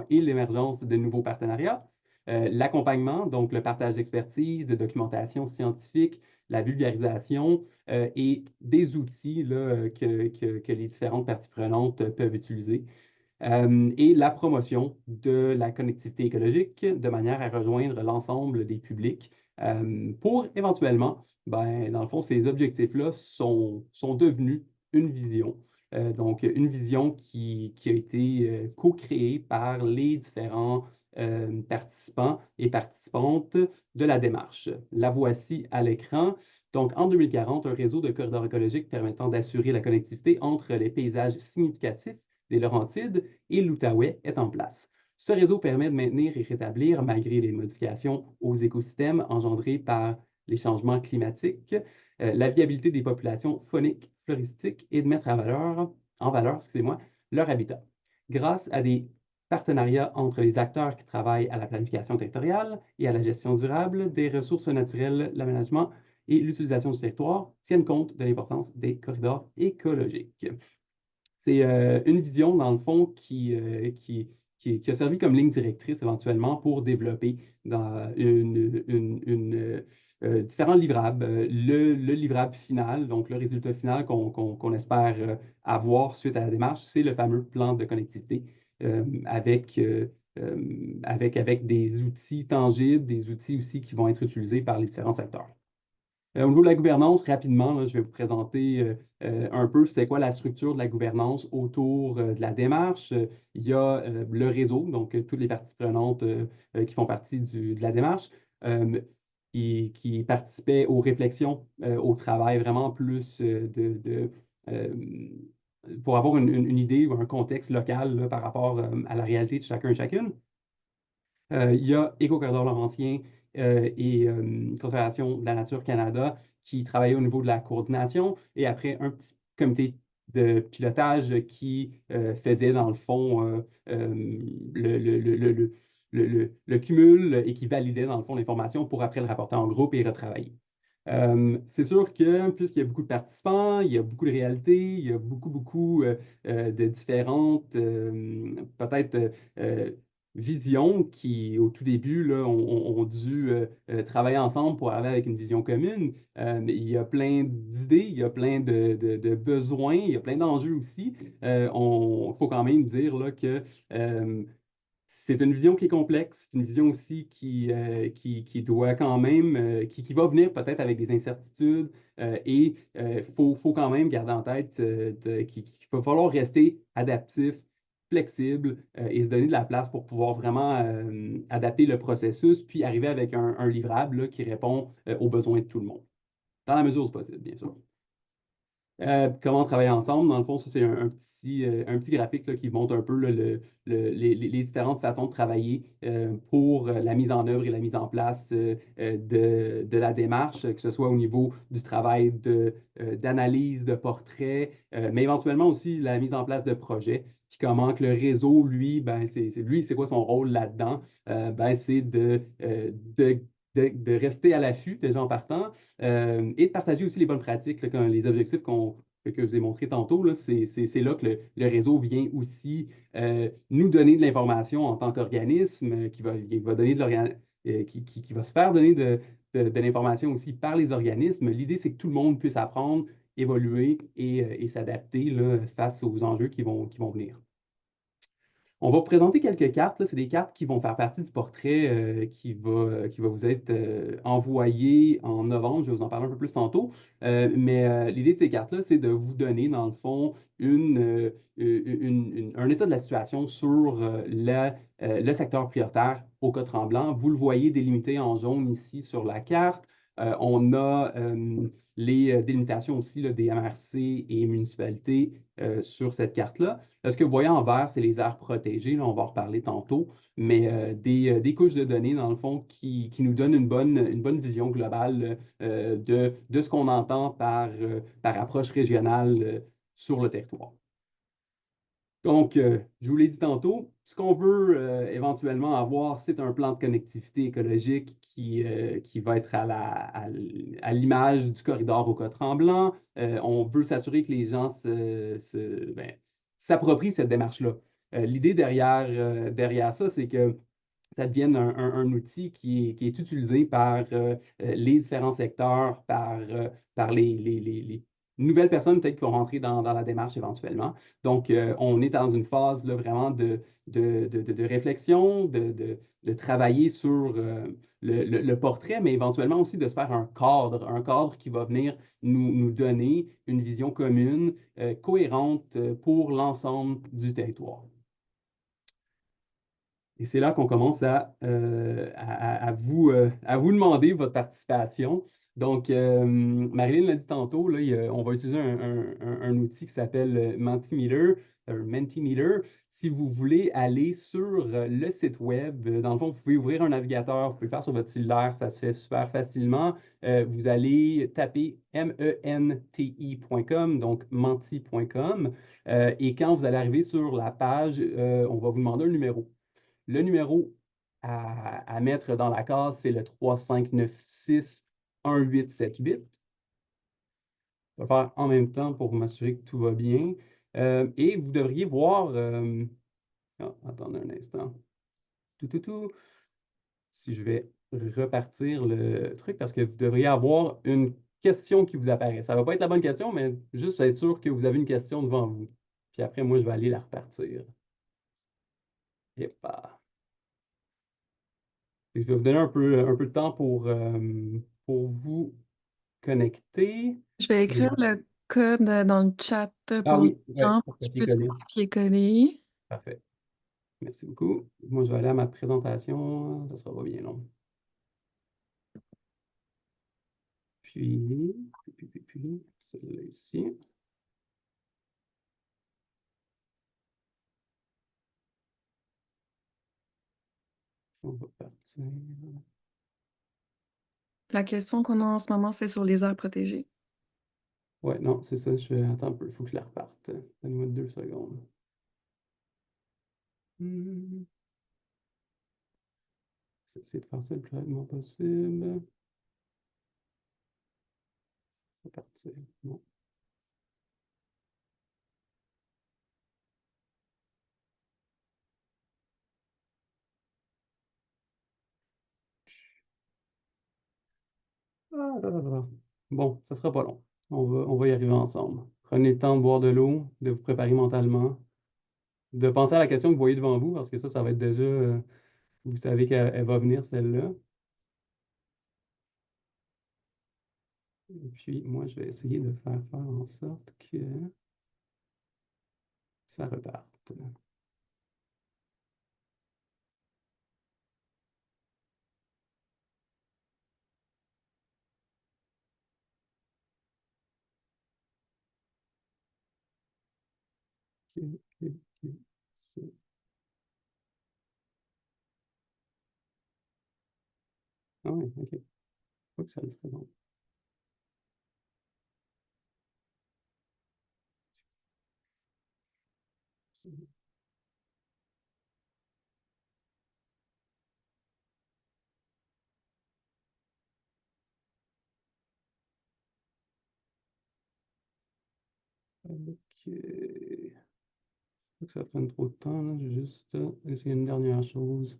l'émergence de nouveaux partenariats. L'accompagnement, donc le partage d'expertise, de documentation scientifique, la vulgarisation et des outils là, que les différentes parties prenantes peuvent utiliser et la promotion de la connectivité écologique de manière à rejoindre l'ensemble des publics pour éventuellement, ben, dans le fond, ces objectifs-là sont devenus une vision. Donc, une vision qui a été co-créée par les différents participants et participantes de la démarche. La voici à l'écran. Donc, en 2040, un réseau de corridors écologiques permettant d'assurer la connectivité entre les paysages significatifs des Laurentides et l'Outaouais est en place. Ce réseau permet de maintenir et rétablir, malgré les modifications aux écosystèmes engendrées par les changements climatiques, la viabilité des populations fauniques, floristiques et de mettre en valeur, excusez-moi, leur habitat. Grâce à des partenariats entre les acteurs qui travaillent à la planification territoriale et à la gestion durable des ressources naturelles, l'aménagement et l'utilisation du territoire tiennent compte de l'importance des corridors écologiques. C'est une vision, dans le fond, qui a servi comme ligne directrice éventuellement pour développer dans différents livrables. Le livrable final, donc le résultat final qu'on espère avoir suite à la démarche, c'est le fameux plan de connectivité avec des outils tangibles, des outils aussi qui vont être utilisés par les différents acteurs. Au niveau de la gouvernance, rapidement, là, je vais vous présenter un peu c'était quoi la structure de la gouvernance autour de la démarche. Il y a le réseau, donc toutes les parties prenantes qui font partie de la démarche, qui participaient aux réflexions, au travail vraiment plus euh, pour avoir une idée ou un contexte local là, par rapport à la réalité de chacun et chacune. Il y a Éco-Corridor Laurentien et Conservation de la Nature Canada qui travaillaient au niveau de la coordination et après un petit comité de pilotage qui faisait dans le fond le cumul et qui validait dans le fond l'information pour après le rapporter en groupe et retravailler. C'est sûr que puisqu'il y a beaucoup de participants, il y a beaucoup de réalités, il y a beaucoup de différentes, peut-être visions qui, au tout début, là, ont dû travailler ensemble pour arriver avec une vision commune. Mais il y a plein d'idées, il y a plein de besoins, il y a plein d'enjeux aussi. Il faut quand même dire là, que c'est une vision qui est complexe, c'est une vision aussi qui doit quand même, qui va venir peut-être avec des incertitudes et il faut quand même garder en tête qu'il va falloir rester adaptif, flexible et se donner de la place pour pouvoir vraiment adapter le processus, puis arriver avec un livrable là, qui répond aux besoins de tout le monde, dans la mesure du possible, bien sûr. Comment travailler ensemble. Dans le fond, ça, c'est un petit graphique là, qui montre un peu là, les différentes façons de travailler pour la mise en œuvre et la mise en place de la démarche, que ce soit au niveau du travail d'analyse, de portrait, mais éventuellement aussi la mise en place de projets. Puis comment que le réseau, lui, ben, c'est quoi son rôle là-dedans? Ben, c'est de rester à l'affût déjà en partant, et de partager aussi les bonnes pratiques, là, les objectifs que je vous ai montrés tantôt. Là, c'est là que le réseau vient aussi nous donner de l'information en tant qu'organisme, qui va donner qui va se faire donner de l'information aussi par les organismes. L'idée, c'est que tout le monde puisse apprendre, évoluer et s'adapter là, face aux enjeux qui vont venir. On va vous présenter quelques cartes. Là. C'est des cartes qui vont faire partie du portrait qui va vous être envoyé en novembre. Je vais vous en parler un peu plus tantôt. Mais l'idée de ces cartes-là, c'est de vous donner, dans le fond, un état de la situation sur le secteur prioritaire au cas tremblant. Vous le voyez délimité en jaune ici sur la carte. On a les délimitations aussi là, des MRC et municipalités sur cette carte-là. Ce que vous voyez en vert, c'est les aires protégées. Là, on va en reparler tantôt, mais des couches de données, dans le fond, qui nous donnent une bonne vision globale de ce qu'on entend par approche régionale sur le territoire. Donc, je vous l'ai dit tantôt, ce qu'on veut éventuellement avoir, c'est un plan de connectivité écologique qui va être à l'image du corridor au Cas-Tremblant. On veut s'assurer que les gens s'approprient cette démarche-là. L'idée derrière ça, c'est que ça devienne un outil qui est utilisé par les différents secteurs, par les nouvelles personnes peut-être qui vont rentrer dans la démarche éventuellement. Donc, on est dans une phase là, vraiment de réflexion, de travailler sur le portrait, mais éventuellement aussi de se faire un cadre qui va venir nous donner une vision commune, cohérente pour l'ensemble du territoire. Et c'est là qu'on commence à vous demander votre participation. Donc, Marilyn l'a dit tantôt, là, on va utiliser un outil qui s'appelle Mentimeter. Si vous voulez aller sur le site web, dans le fond, vous pouvez ouvrir un navigateur, vous pouvez le faire sur votre cellulaire, ça se fait super facilement. Vous allez taper menti.com, donc menti.com. Et quand vous allez arriver sur la page, on va vous demander un numéro. Le numéro à mettre dans la case, c'est le 3596-1878. Je vais le faire en même temps pour m'assurer que tout va bien. Et vous devriez voir... attendez un instant. Tout. Si je vais repartir le truc, parce que vous devriez avoir une question qui vous apparaît. Ça ne va pas être la bonne question, mais juste être sûr que vous avez une question devant vous. Puis après, moi, je vais aller la repartir. Et pas. Je vais vous donner un peu de temps pour vous connecter. Je vais écrire le code dans le chat Ah pour les oui, ouais, gens pour pour qu'ils puissent copier-coller. copier-coller. Parfait. Merci beaucoup. Moi, je vais aller à ma présentation. Ça sera pas bien long. Puis celle-là ici. On va partir. La question qu'on a en ce moment, c'est sur les aires protégées. Ouais, non, c'est ça. Attends un peu, il faut que je la reparte. Donne-moi 2 secondes. Hmm. Je vais essayer de faire ça le plus rapidement possible. On va partir. Bon. Ah, là, là, là. Bon, ça sera pas long. On va y arriver ensemble. Prenez le temps de boire de l'eau, de vous préparer mentalement. de penser à la question que vous voyez devant vous, parce que ça va être déjà, vous savez qu'elle va venir, celle-là. Et puis, moi, je vais essayer de faire en sorte que ça reparte. Ok, ok, ok. Ça. Ah ouais, ok. Faut que ça le fait donc. Ok. Faut que ça prenne trop de temps, là. Je vais juste essayer une dernière chose.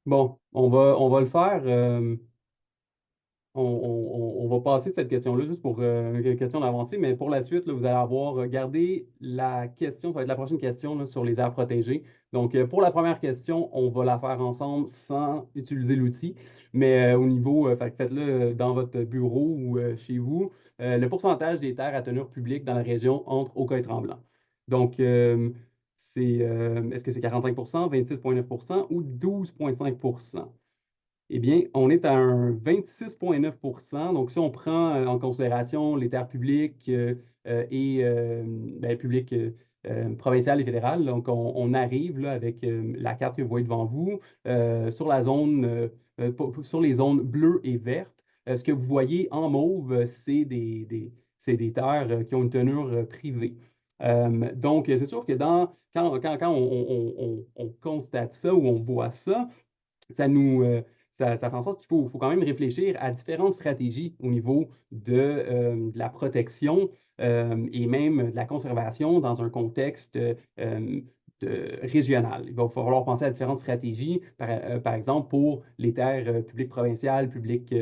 Bon, on va le faire. On va passer cette question-là juste pour une question d'avancée, mais pour la suite, là, vous allez avoir gardé la question, ça va être la prochaine question là, sur les aires protégées. Donc, pour la première question, on va la faire ensemble sans utiliser l'outil, mais au niveau, faites-le dans votre bureau ou chez vous, le pourcentage des terres à tenure publique dans la région entre Oka et Tremblant. Donc, est-ce que c'est 45 26,9 ou 12,5 eh bien, on est à un 26,9 %. Donc, si on prend en considération les terres publiques et ben, publiques provinciales et fédérales, donc on arrive là, avec la carte que vous voyez devant vous sur la zone, sur les zones bleues et vertes. Ce que vous voyez en mauve, c'est des terres qui ont une tenure privée. Donc, c'est sûr que quand on constate ça ou on voit ça, ça nous, ça fait en sorte faut quand même réfléchir à différentes stratégies au niveau de la protection et même de la conservation dans un contexte régional. Il va falloir penser à différentes stratégies, par exemple pour les terres publiques provinciales, publiques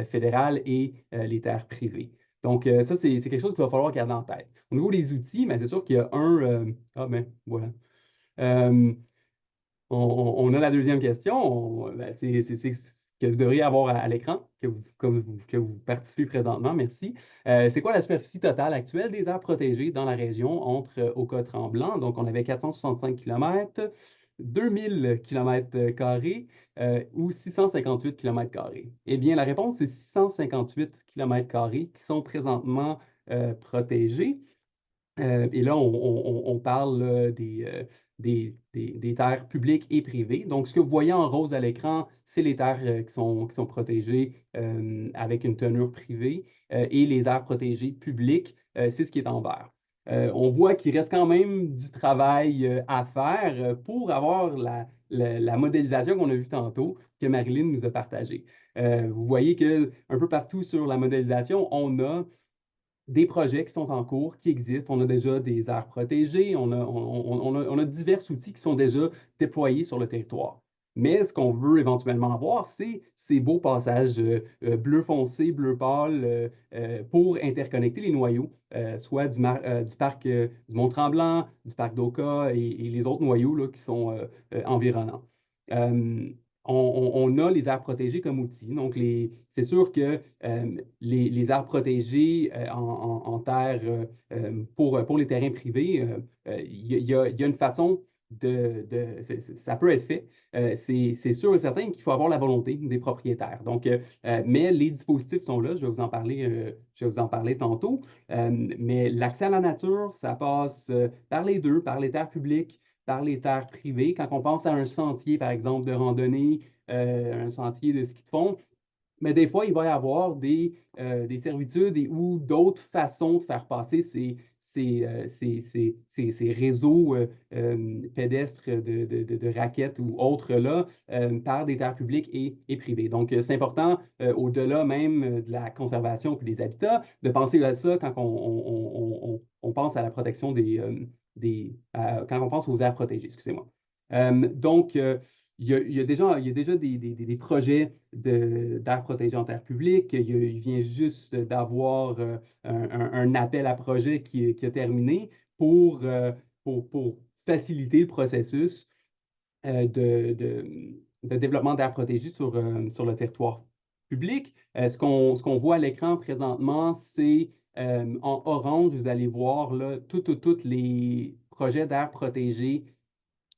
fédérales et les terres privées. Donc, ça, c'est quelque chose qu'il va falloir garder en tête. Au niveau des outils, mais c'est sûr qu'il y a ah, ben, voilà. Euh, on a la deuxième question. Ben, c'est ce que vous devriez avoir à l'écran, que vous participez présentement. Merci. C'est quoi la superficie totale actuelle des aires protégées dans la région entre Oka-Tremblant? Donc, on avait 465 km, 2000 km² ou 658 km². Eh bien, la réponse, c'est 658 km² qui sont présentement protégés. Et là, on parle des terres publiques et privées. Donc, ce que vous voyez en rose à l'écran, c'est les terres qui sont protégées avec une tenure privée et les aires protégées publiques, c'est ce qui est en vert. On voit qu'il reste quand même du travail à faire pour avoir la modélisation qu'on a vue tantôt, que Marilyn nous a partagée. Vous voyez qu'un peu partout sur la modélisation, on a des projets qui sont en cours, qui existent. On a déjà des aires protégées, on a divers outils qui sont déjà déployés sur le territoire. Mais ce qu'on veut éventuellement avoir, c'est ces beaux passages bleu foncé, bleu pâle pour interconnecter les noyaux, soit du parc du Mont-Tremblant, du parc d'Oka et les autres noyaux là, qui sont environnants. Euh, on a les aires protégées comme outil. Donc, c'est sûr que les aires protégées en terre pour les terrains privés, il y a une façon ça peut être fait. C'est sûr et certain qu'il faut avoir la volonté des propriétaires. Donc, mais les dispositifs sont là, je vais vous en parler tantôt. Mais l'accès à la nature, ça passe par les deux, par les terres publiques, par les terres privées. Quand on pense à un sentier, par exemple, de randonnée, un sentier de ski de fond, mais des fois, il va y avoir des servitudes ou d'autres façons de faire passer ces réseaux pédestres de raquettes ou autres là par des terres publiques et privées. Donc, c'est important, au-delà même de la conservation et des habitats, de penser à ça quand on pense à la protection quand on pense aux aires protégées, excusez-moi. Donc, il y a déjà des projets d'aires protégées en terre publique. Il vient juste d'avoir un appel à projet qui a terminé pour faciliter le processus de développement d'aires protégées sur le territoire public. Ce qu'on voit à l'écran présentement, c'est en orange, vous allez voir là, tous les projets d'aires protégées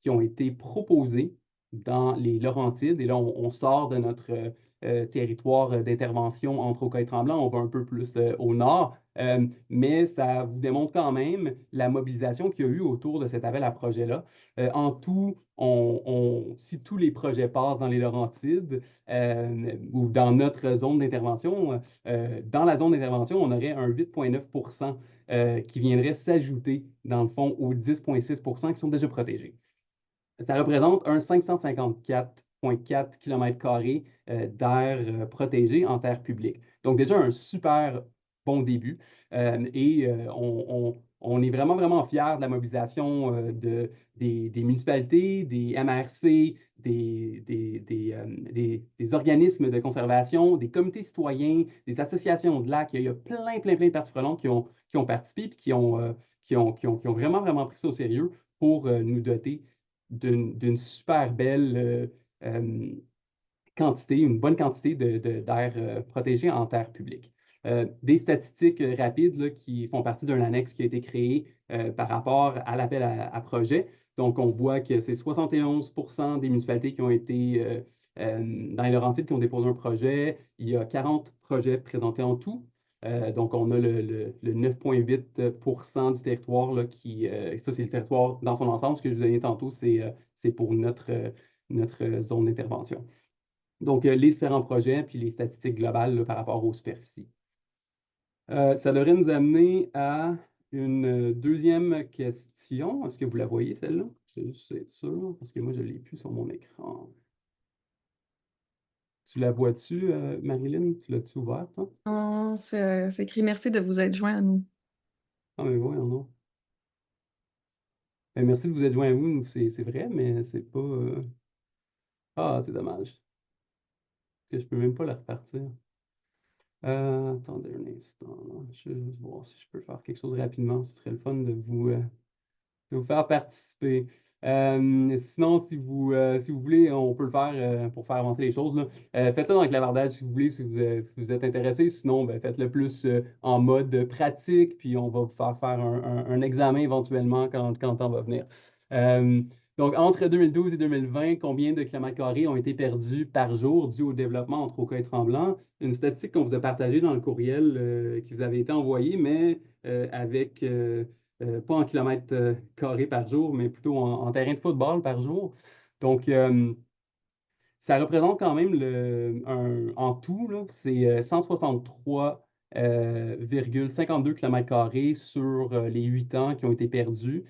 qui ont été proposés dans les Laurentides. Et là, on sort de notre territoire d'intervention entre Oka et Tremblant, on va un peu plus au nord, mais ça vous démontre quand même la mobilisation qu'il y a eu autour de cet appel à projet-là. En tout, si tous les projets passent dans les Laurentides ou dans notre zone d'intervention, dans la zone d'intervention, on aurait un 8,9 qui viendrait s'ajouter, dans le fond, aux 10,6 qui sont déjà protégés. Ça représente un 554,4 km² d'air protégé en terre publique. Donc déjà un super bon début. On est vraiment, vraiment fiers de la mobilisation des municipalités, des MRC, des organismes de conservation, des comités citoyens, des associations de lacs. Il y a plein, plein, plein de parties prenantes qui ont participé et qui ont vraiment, vraiment pris ça au sérieux pour nous doter d'une super belle quantité, une bonne quantité d'air protégé en terre publique. Des statistiques rapides là, qui font partie d'un annexe qui a été créé par rapport à l'appel à projet. Donc, on voit que c'est 71% des municipalités qui ont été dans les Laurentides qui ont déposé un projet. Il y a 40 projets présentés en tout. Donc, on a le 9,8% du territoire là, ça, c'est le territoire dans son ensemble. Ce que je vous ai dit tantôt, c'est pour notre zone d'intervention. Donc, les différents projets puis les statistiques globales là, par rapport aux superficies. Ça devrait nous amener à une deuxième question. Est-ce que vous la voyez, celle-là? Je vais juste être sûr, parce que moi, je ne l'ai plus sur mon écran. Tu la vois-tu, Marilyn? Tu l'as-tu ouverte, toi? Non, c'est écrit merci de vous être joint à nous. Ah, mais voyons non. Merci de vous être joint à vous, c'est vrai, mais c'est pas. Ah, c'est dommage. Parce que je peux même pas la repartir. Attendez un instant, là. Je vais juste voir si je peux faire quelque chose rapidement. Ce serait le fun de vous faire participer. Sinon, si vous voulez, on peut le faire pour faire avancer les choses, là. Faites-le dans le clavardage si vous voulez, si vous êtes intéressé. Sinon, ben, faites-le plus en mode pratique, puis on va vous faire faire un examen éventuellement quand le temps va venir. Euh, donc, entre 2012 et 2020, combien de kilomètres carrés ont été perdus par jour dû au développement entre Oka et Tremblant? Une statistique qu'on vous a partagée dans le courriel qui vous avait été envoyé, mais avec pas en kilomètres carrés par jour, mais plutôt en terrain de football par jour. Donc, ça représente quand même en tout, c'est 163,52 km² sur les 8 ans qui ont été perdus.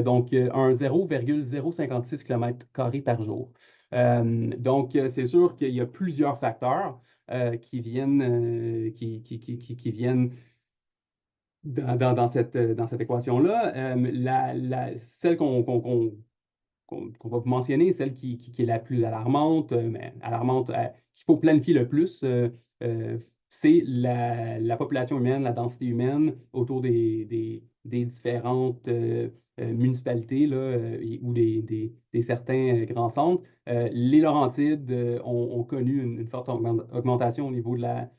Donc, un 0,056 km² par jour. Donc, c'est sûr qu'il y a plusieurs facteurs qui viennent dans cette équation-là. Celle qu'on va vous mentionner, celle qui est la plus alarmante, mais alarmante, qu'il faut planifier le plus, c'est la population humaine, la densité humaine autour des différentes municipalités là, ou des certains grands centres. Les Laurentides ont connu une forte augmentation au niveau de la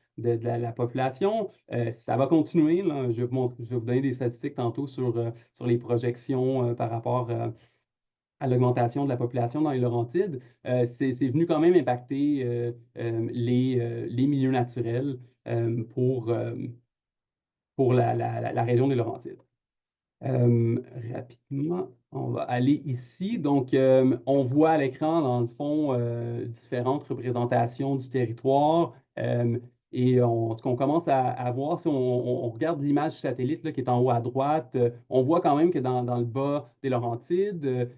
population. Ça va continuer, là. Je vais vous donner des statistiques tantôt sur les projections par rapport à l'augmentation de la population dans les Laurentides. C'est venu quand même impacter les milieux naturels pour la région des Laurentides. Rapidement, on va aller ici. Donc, on voit à l'écran, dans le fond, différentes représentations du territoire. Et ce qu'on commence à voir, si on regarde l'image satellite là, qui est en haut à droite, on voit quand même que dans le bas des Laurentides,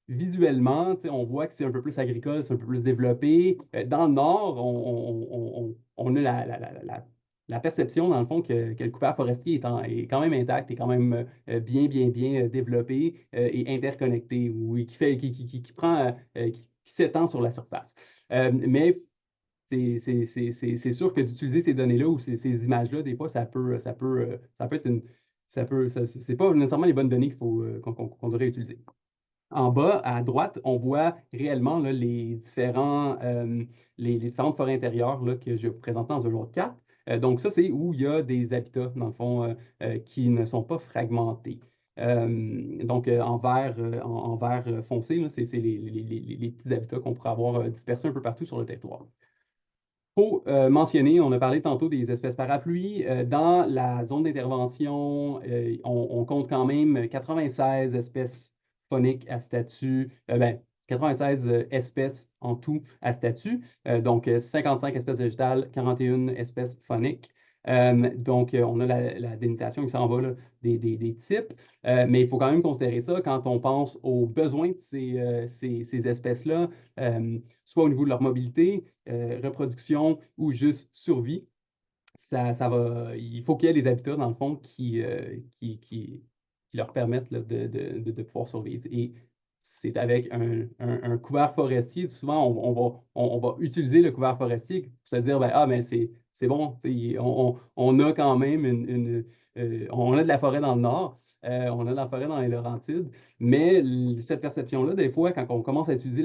visuellement, on voit que c'est un peu plus agricole, c'est un peu plus développé. Dans le nord, on a la perception, dans le fond, que le couvert forestier est quand même intact, est quand même bien développé et interconnecté, ou qui prend, qui s'étend sur la surface. Mais c'est sûr que d'utiliser ces données-là ou ces images-là, des fois, ça peut être c'est pas nécessairement les bonnes données qu'on devrait utiliser. En bas, à droite, on voit réellement là, les différentes forêts intérieures là, que je vous présente dans un autre carte. Donc, ça, c'est où il y a des habitats, dans le fond, qui ne sont pas fragmentés. Donc, en vert foncé, là, c'est les petits habitats qu'on pourrait avoir dispersés un peu partout sur le territoire. Il faut mentionner, on a parlé tantôt des espèces parapluies. Dans la zone d'intervention, on compte quand même 96 espèces phoniques à statut, 96 espèces en tout à statut, donc 55 espèces végétales, 41 espèces phoniques. Donc, on a la délimitation qui s'en va là, des types, mais il faut quand même considérer ça quand on pense aux besoins de ces espèces-là, soit au niveau de leur mobilité, reproduction ou juste survie. Il faut qu'il y ait des habitats, dans le fond, qui leur permettent là, de pouvoir survivre. Et c'est avec un couvert forestier, souvent on va utiliser le couvert forestier pour se dire, ben, ah, mais c'est bon, on a quand même on a de la forêt dans le nord, on a de la forêt dans les Laurentides, mais cette perception-là, des fois, quand on commence à utiliser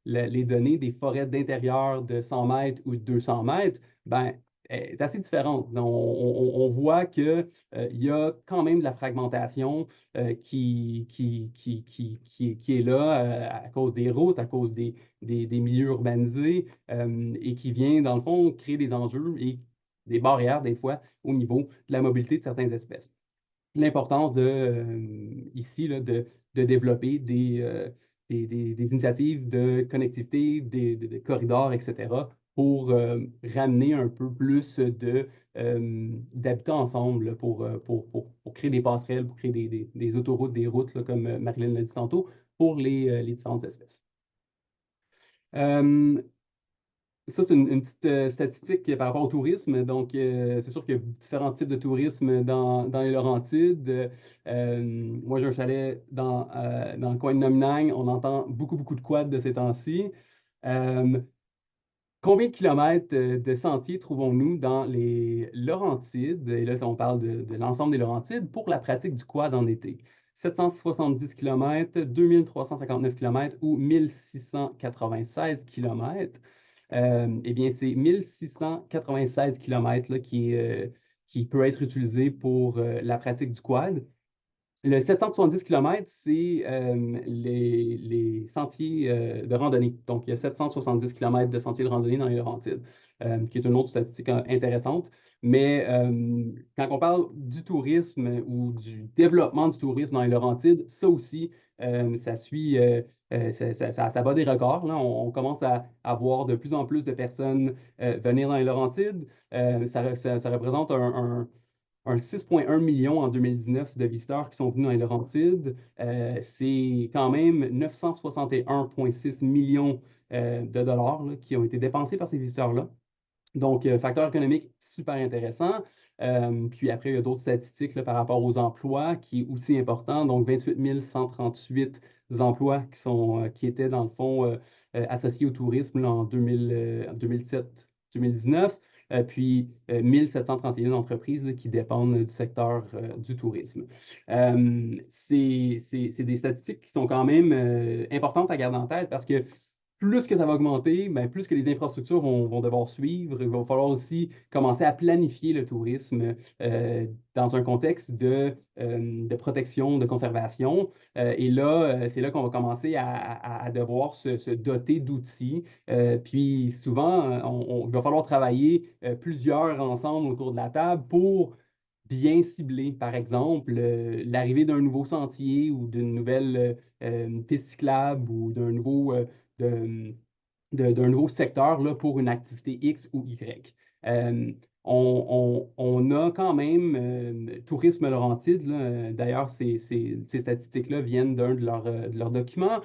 les données des forêts d'intérieur de 100 mètres ou de 200 mètres, ben, est assez différente. On voit qu'il y a quand même de la fragmentation qui est là à cause des routes, à cause des milieux urbanisés et qui vient, dans le fond, créer des enjeux et des barrières, des fois, au niveau de la mobilité de certaines espèces. L'importance ici là, de développer des initiatives de connectivité, des corridors, etc., pour ramener un peu plus d'habitants ensemble là, pour créer des passerelles, pour créer des autoroutes, des routes, là, comme Marilyn l'a dit tantôt, pour les différentes espèces. Euh, Ça, c'est une petite statistique par rapport au tourisme. Donc, c'est sûr qu'il y a différents types de tourisme dans les Laurentides. Moi, j'ai un chalet dans le coin de Nominang. On entend beaucoup de quads de ces temps-ci. Euh, Combien de kilomètres de sentiers trouvons-nous dans les Laurentides? Et là, on parle de l'ensemble des Laurentides pour la pratique du quad en été. 770 km, 2359 km ou 1696 km. Eh bien, c'est 1696 km là, qui peut être utilisé pour la pratique du quad. Le 770 km, c'est les sentiers de randonnée. Donc, il y a 770 km de sentiers de randonnée dans les Laurentides, qui est une autre statistique intéressante. Mais quand on parle du tourisme ou du développement du tourisme dans les Laurentides, ça aussi, ça suit, ça bat des records. Là. On commence à voir de plus en plus de personnes venir dans les Laurentides. Ça représente un 6,1 million en 2019 de visiteurs qui sont venus dans les Laurentides. C'est quand même 961,6 millions de dollars là, qui ont été dépensés par ces visiteurs-là. Donc, facteur économique super intéressant. Puis après, il y a d'autres statistiques là, par rapport aux emplois qui est aussi important. Donc, 28 138 emplois qui étaient dans le fond associés au tourisme là, en 2017-2019. Puis 1731 entreprises là, qui dépendent du secteur du tourisme. C'est des statistiques qui sont quand même importantes à garder en tête parce que plus que ça va augmenter, ben, plus que les infrastructures vont devoir suivre. Il va falloir aussi commencer à planifier le tourisme dans un contexte de protection, de conservation. Et là, c'est là qu'on va commencer à devoir se doter d'outils. Puis souvent, il va falloir travailler plusieurs ensemble autour de la table pour bien cibler, par exemple, l'arrivée d'un nouveau sentier ou d'une nouvelle piste cyclable ou d'un nouveau secteur là, pour une activité X ou Y. Euh, on a quand même Tourisme Laurentides, là, d'ailleurs, ces statistiques-là viennent d'un de leurs documents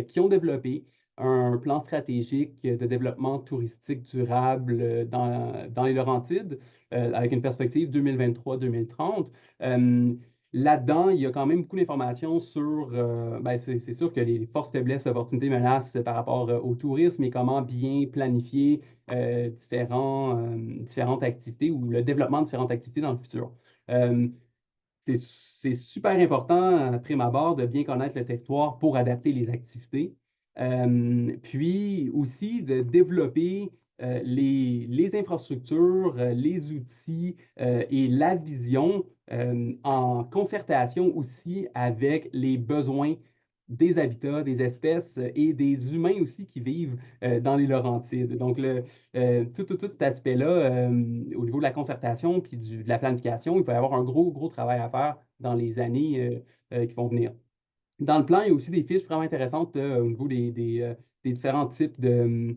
qui ont développé un plan stratégique de développement touristique durable dans les Laurentides, avec une perspective 2023-2030. Euh, Là-dedans, il y a quand même beaucoup d'informations sur, ben, c'est sûr que les forces, faiblesses, opportunités, menaces par rapport au tourisme et comment bien planifier différentes activités ou le développement de différentes activités dans le futur. Euh, c'est super important, à prime abord, de bien connaître le territoire pour adapter les activités. Puis aussi de développer les infrastructures, les outils et la vision en concertation aussi avec les besoins des habitats, des espèces et des humains aussi qui vivent dans les Laurentides. Donc, tout cet aspect-là, au niveau de la concertation puis de la planification, il va y avoir un gros travail à faire dans les années qui vont venir. Dans le plan, il y a aussi des fiches vraiment intéressantes au niveau des différents types de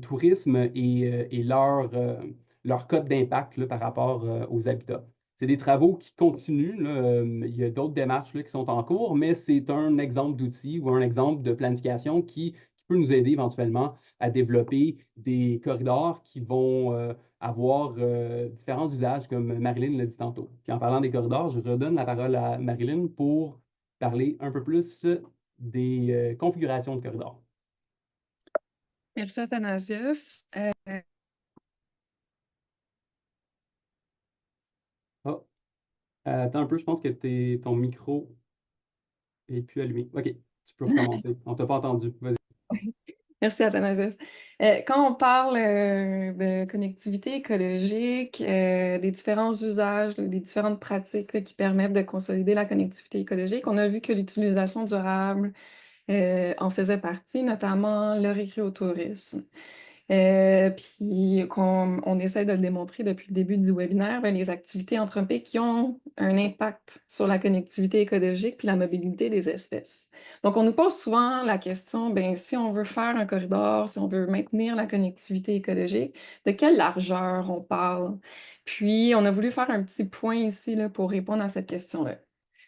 tourisme et leur code d'impact là, par rapport aux habitats. C'est des travaux qui continuent, là. Il y a d'autres démarches là, qui sont en cours, mais c'est un exemple d'outil ou un exemple de planification qui peut nous aider éventuellement à développer des corridors qui vont avoir différents usages, comme Marilyn l'a dit tantôt. Puis en parlant des corridors, je redonne la parole à Marilyn pour parler un peu plus des configurations de corridors. Merci, Athanasius. Ah, attends un peu, je pense que ton micro est plus allumé. OK, tu peux recommencer. On t'a pas entendu. Vas-y. Merci, Athanasius. Quand on parle de connectivité écologique, des différents usages, là, des différentes pratiques là, qui permettent de consolider la connectivité écologique, on a vu que l'utilisation durable en faisait partie, notamment le récréotourisme. Puis, comme on essaie de le démontrer depuis le début du webinaire, ben, les activités anthropiques qui ont un impact sur la connectivité écologique puis la mobilité des espèces. Donc, on nous pose souvent la question, ben, si on veut faire un corridor, si on veut maintenir la connectivité écologique, de quelle largeur on parle? Puis, on a voulu faire un petit point ici là, pour répondre à cette question-là.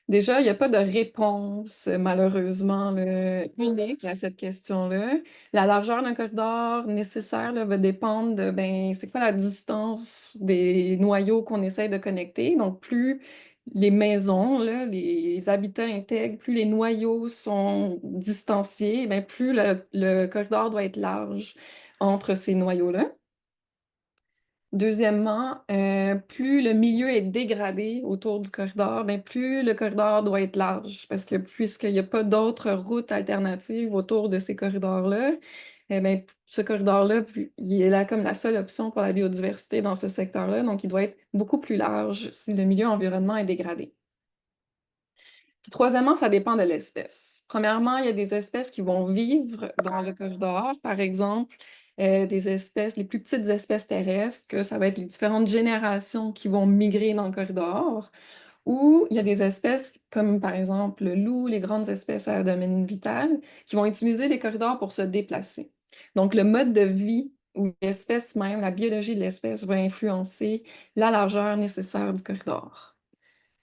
Déjà, il n'y a pas de réponse, malheureusement, là, unique à cette question-là. La largeur d'un corridor nécessaire là, va dépendre de, ben, c'est quoi la distance des noyaux qu'on essaie de connecter. Donc, plus les maisons, là, les habitats intègres, plus les noyaux sont distanciés, ben, plus le corridor doit être large entre ces noyaux-là. Deuxièmement, plus le milieu est dégradé autour du corridor, ben plus le corridor doit être large, parce que puisqu'il n'y a pas d'autres routes alternatives autour de ces corridors-là, eh ben, ce corridor-là, il est là comme la seule option pour la biodiversité dans ce secteur-là, donc il doit être beaucoup plus large si le milieu environnement est dégradé. Puis troisièmement, ça dépend de l'espèce. Premièrement, il y a des espèces qui vont vivre dans le corridor, par exemple, des espèces, les plus petites espèces terrestres, que ça va être les différentes générations qui vont migrer dans le corridor, ou il y a des espèces comme par exemple le loup, les grandes espèces à domaine vital, qui vont utiliser les corridors pour se déplacer. Donc, le mode de vie ou l'espèce même, la biologie de l'espèce va influencer la largeur nécessaire du corridor.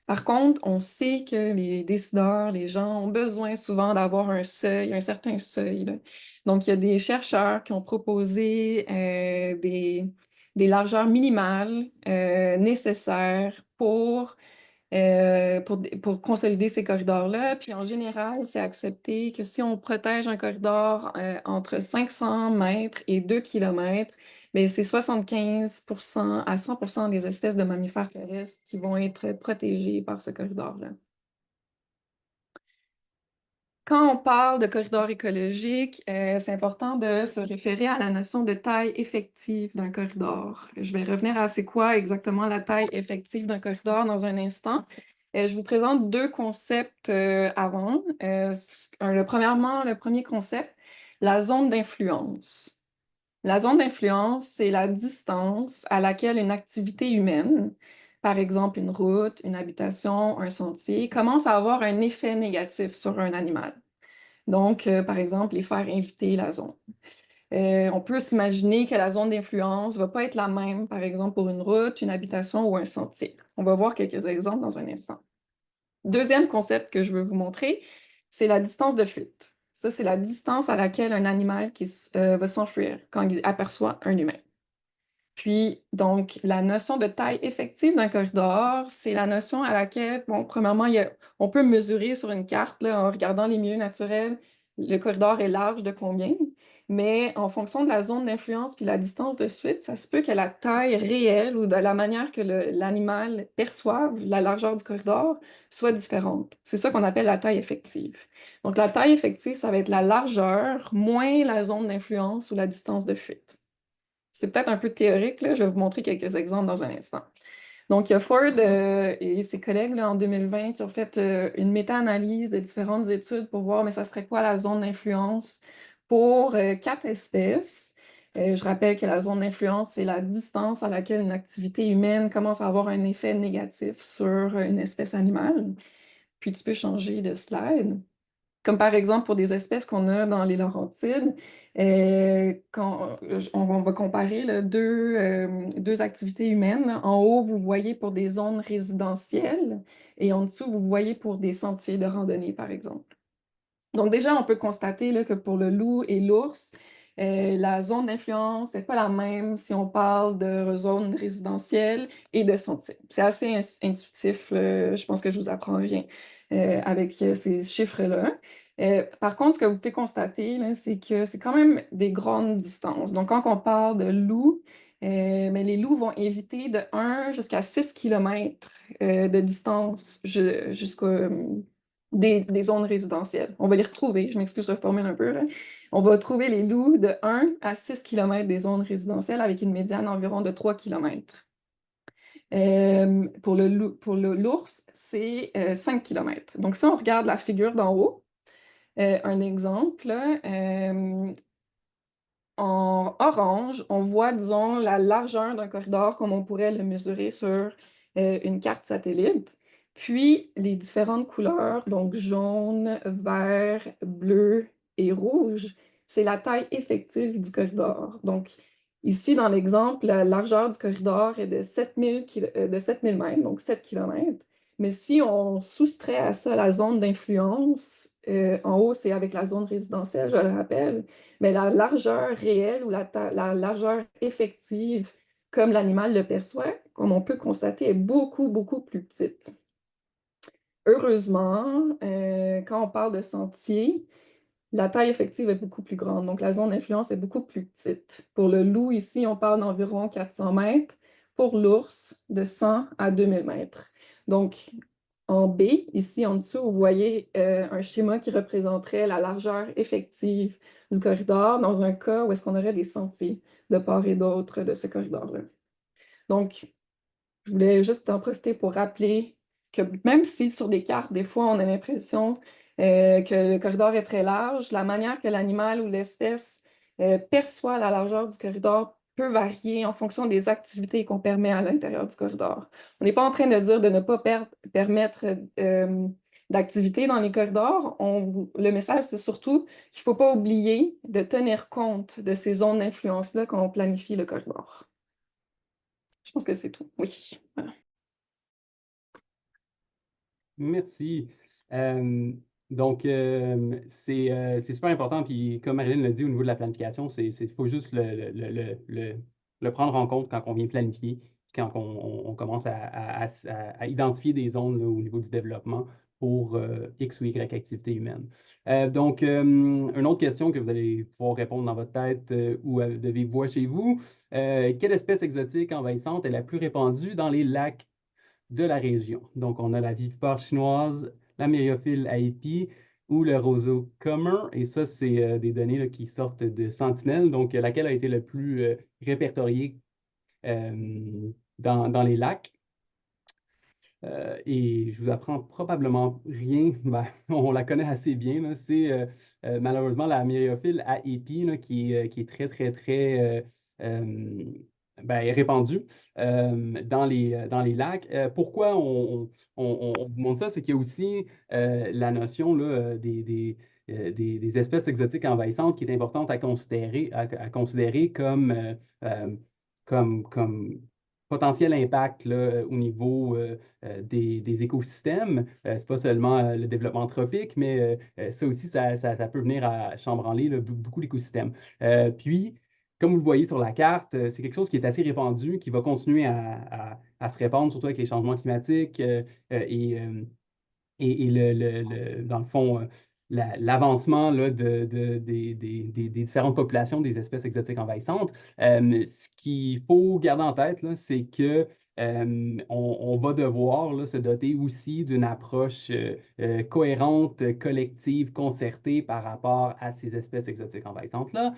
Par contre, on sait que les décideurs, les gens ont besoin souvent d'avoir un seuil, un certain seuil, là. Donc, il y a des chercheurs qui ont proposé des largeurs minimales nécessaires pour consolider ces corridors-là. Puis en général, c'est accepté que si on protège un corridor entre 500 mètres et 2 kilomètres, bien, c'est 75% à 100% des espèces de mammifères terrestres qui vont être protégées par ce corridor-là. Quand on parle de corridor écologique, c'est important de se référer à la notion de taille effective d'un corridor. Je vais revenir à c'est quoi exactement la taille effective d'un corridor dans un instant. Je vous présente deux concepts avant. Premièrement, le premier concept, la zone d'influence. La zone d'influence, c'est la distance à laquelle une activité humaine, par exemple une route, une habitation, un sentier, commence à avoir un effet négatif sur un animal. Donc, par exemple, les faire éviter la zone. On peut s'imaginer que la zone d'influence ne va pas être la même, par exemple, pour une route, une habitation ou un sentier. On va voir quelques exemples dans un instant. Deuxième concept que je veux vous montrer, c'est la distance de fuite. Ça, c'est la distance à laquelle un animal va s'enfuir quand il aperçoit un humain. Puis, donc, la notion de taille effective d'un corridor, c'est la notion à laquelle, bon, premièrement, on peut mesurer sur une carte, là, en regardant les milieux naturels, le corridor est large de combien, mais en fonction de la zone d'influence puis la distance de suite, ça se peut que la taille réelle ou de la manière que l'animal perçoive la largeur du corridor soit différente. C'est ça qu'on appelle la taille effective. Donc, la taille effective, ça va être la largeur moins la zone d'influence ou la distance de fuite. C'est peut-être un peu théorique, là. Je vais vous montrer quelques exemples dans un instant. Donc, il y a Ford et ses collègues là, en 2020 qui ont fait une méta-analyse de différentes études pour voir, mais ça serait quoi la zone d'influence pour 4 espèces. Je rappelle que la zone d'influence, c'est la distance à laquelle une activité humaine commence à avoir un effet négatif sur une espèce animale. Puis, tu peux changer de slide. Comme par exemple pour des espèces qu'on a dans les Laurentides, quand on va comparer là, deux activités humaines. En haut, vous voyez pour des zones résidentielles et en dessous, vous voyez pour des sentiers de randonnée, par exemple. Donc déjà, on peut constater là, que pour le loup et l'ours, la zone d'influence n'est pas la même si on parle de zone résidentielle et de sentier. C'est assez intuitif, je pense que je vous apprends rien avec ces chiffres-là. Par contre, ce que vous pouvez constater, là, c'est que c'est quand même des grandes distances. Donc, quand on parle de loups, mais les loups vont éviter de 1 jusqu'à 6 km de distance jusqu'à des zones résidentielles. On va les retrouver, je m'excuse, je reformule un peu, là. On va trouver les loups de 1 à 6 km des zones résidentielles avec une médiane environ de 3 km. Pour l'ours, c'est 5 km. Donc, si on regarde la figure d'en haut, un exemple, là, en orange, on voit, disons, la largeur d'un corridor comme on pourrait le mesurer sur une carte satellite. Puis les différentes couleurs, donc jaune, vert, bleu et rouge, c'est la taille effective du corridor. Donc ici, dans l'exemple, la largeur du corridor est de 7000 mètres, donc 7 km. Mais si on soustrait à ça la zone d'influence, en haut, c'est avec la zone résidentielle, je le rappelle, mais la largeur réelle ou la largeur effective, comme l'animal le perçoit, comme on peut constater, est beaucoup, beaucoup plus petite. Heureusement, quand on parle de sentier, la taille effective est beaucoup plus grande, donc la zone d'influence est beaucoup plus petite. Pour le loup, ici, on parle d'environ 400 mètres. Pour l'ours, de 100 à 2000 mètres. Donc, en B, ici en dessous, vous voyez un schéma qui représenterait la largeur effective du corridor dans un cas où est-ce qu'on aurait des sentiers de part et d'autre de ce corridor-là. Donc, je voulais juste en profiter pour rappeler que même si sur des cartes, des fois, on a l'impression que le corridor est très large, la manière que l'animal ou l'espèce perçoit la largeur du corridor peut varier en fonction des activités qu'on permet à l'intérieur du corridor. On n'est pas en train de dire de ne pas permettre d'activités dans les corridors. Le message, c'est surtout qu'il ne faut pas oublier de tenir compte de ces zones d'influence-là quand on planifie le corridor. Je pense que c'est tout. Oui. Voilà. Merci. Donc, c'est super important. Puis, comme Marilyn l'a dit, au niveau de la planification, faut juste le prendre en compte quand on vient planifier, quand on commence à identifier des zones là, au niveau du développement pour X ou Y activité humaine. Donc, une autre question que vous allez pouvoir répondre dans votre tête ou de vive voix chez vous. Quelle espèce exotique envahissante est la plus répandue dans les lacs de la région? Donc, on a la vipère chinoise, la myriophile à épis ou le roseau commun. Et ça, c'est des données là, qui sortent de Sentinelle, donc laquelle a été le plus répertoriée dans les lacs. Et je vous apprends probablement rien, ben, on la connaît assez bien, là. C'est malheureusement la myriophile à épis là, qui est très, très, très ben, répandue dans les lacs. Pourquoi on vous montre ça? C'est qu'il y a aussi la notion là, des espèces exotiques envahissantes qui est importante à considérer comme potentiel impact là, au niveau des écosystèmes. C'est pas seulement le développement anthropique, mais ça aussi, ça peut venir à chambranler là, beaucoup d'écosystèmes. Puis, comme vous le voyez sur la carte, c'est quelque chose qui est assez répandu, qui va continuer à se répandre, surtout avec les changements climatiques et dans le fond, l'avancement là, des différentes populations des espèces exotiques envahissantes. Ce qu'il faut garder en tête, là, c'est que on va devoir là, se doter aussi d'une approche cohérente, collective, concertée par rapport à ces espèces exotiques envahissantes-là.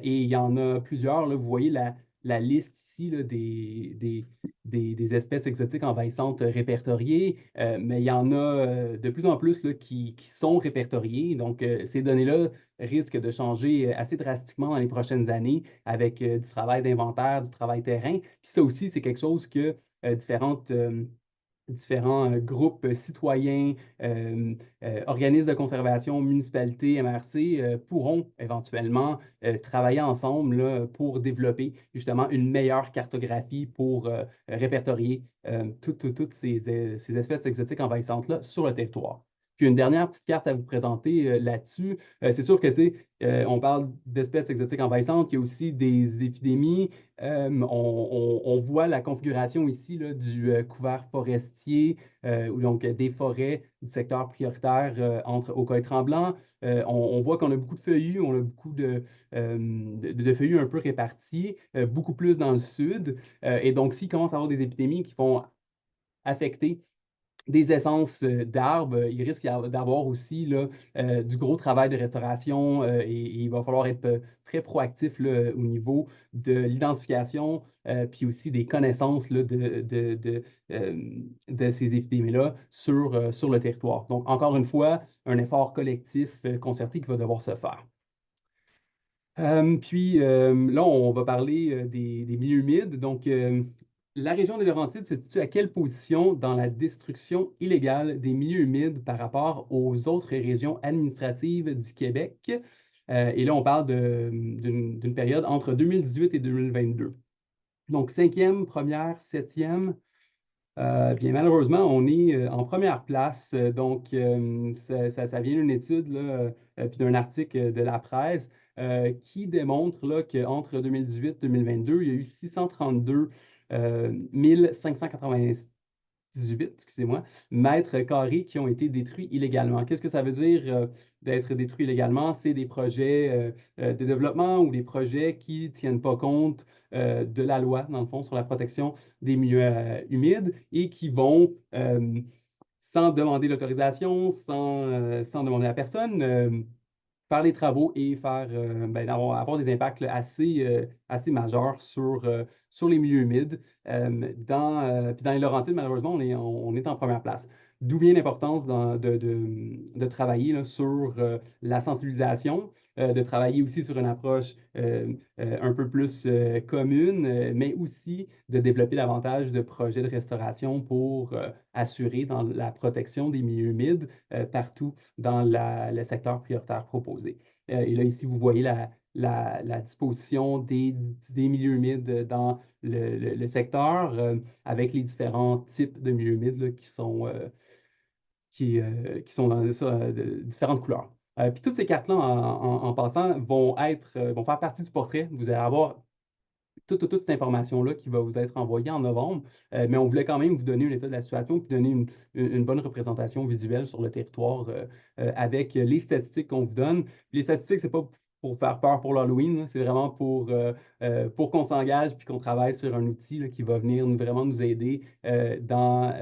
Et il y en a plusieurs. Là, vous voyez la liste ici là, des espèces exotiques envahissantes répertoriées, mais il y en a de plus en plus là, qui sont répertoriées. Donc, ces données-là risquent de changer assez drastiquement dans les prochaines années avec du travail d'inventaire, du travail terrain. Puis ça aussi, c'est quelque chose que différents groupes citoyens, organismes de conservation, municipalités, MRC pourront éventuellement travailler ensemble là, pour développer justement une meilleure cartographie pour répertorier toutes ces espèces exotiques envahissantes-là sur le territoire. Puis une dernière petite carte à vous présenter là-dessus. C'est sûr que, tu sais, on parle d'espèces exotiques envahissantes, il y a aussi des épidémies. On voit la configuration ici là, du couvert forestier, ou donc des forêts du secteur prioritaire entre Oka et Tremblant. On voit qu'on a beaucoup de feuillus, on a beaucoup de feuillus un peu répartis, beaucoup plus dans le sud. Et donc, s'il commence à avoir des épidémies qui vont affecter des essences d'arbres. Il risque d'avoir aussi là, du gros travail de restauration et il va falloir être très proactif là, au niveau de l'identification puis aussi des connaissances là, de ces épidémies-là sur le territoire. Donc, encore une fois, un effort collectif concerté qui va devoir se faire. Puis là, on va parler des milieux humides. Donc, la région des Laurentides se situe à quelle position dans la destruction illégale des milieux humides par rapport aux autres régions administratives du Québec? Et là, on parle d'une période entre 2018 et 2022. Donc, cinquième, première, septième. Bien, malheureusement, on est en première place. Donc, ça vient d'une étude là, puis d'un article de la presse qui démontre là, qu'entre 2018 et 2022, il y a eu 632 598 excusez-moi, mètres carrés qui ont été détruits illégalement. Qu'est-ce que ça veut dire d'être détruit illégalement? C'est des projets de développement ou des projets qui ne tiennent pas compte de la loi, dans le fond, sur la protection des milieux humides et qui vont, sans demander l'autorisation, sans demander à personne, faire les travaux et avoir des impacts là, assez majeurs sur les milieux humides. Puis dans les Laurentides, malheureusement, on est en première place. D'où vient l'importance de travailler là, sur la sensibilisation, de travailler aussi sur une approche un peu plus commune, mais aussi de développer davantage de projets de restauration pour assurer dans la protection des milieux humides partout dans le secteur prioritaire proposé. Et là, ici, vous voyez la disposition des milieux humides dans le secteur avec les différents types de milieux humides là, qui sont dans de différentes couleurs. Puis toutes ces cartes-là, en passant, vont faire partie du portrait. Vous allez avoir toute cette information-là qui va vous être envoyée en novembre, mais on voulait quand même vous donner un état de la situation puis donner une bonne représentation visuelle sur le territoire avec les statistiques qu'on vous donne. Les statistiques, c'est pas pour faire peur pour l'Halloween, c'est vraiment pour qu'on s'engage puis qu'on travaille sur un outil là, qui va venir vraiment nous aider dans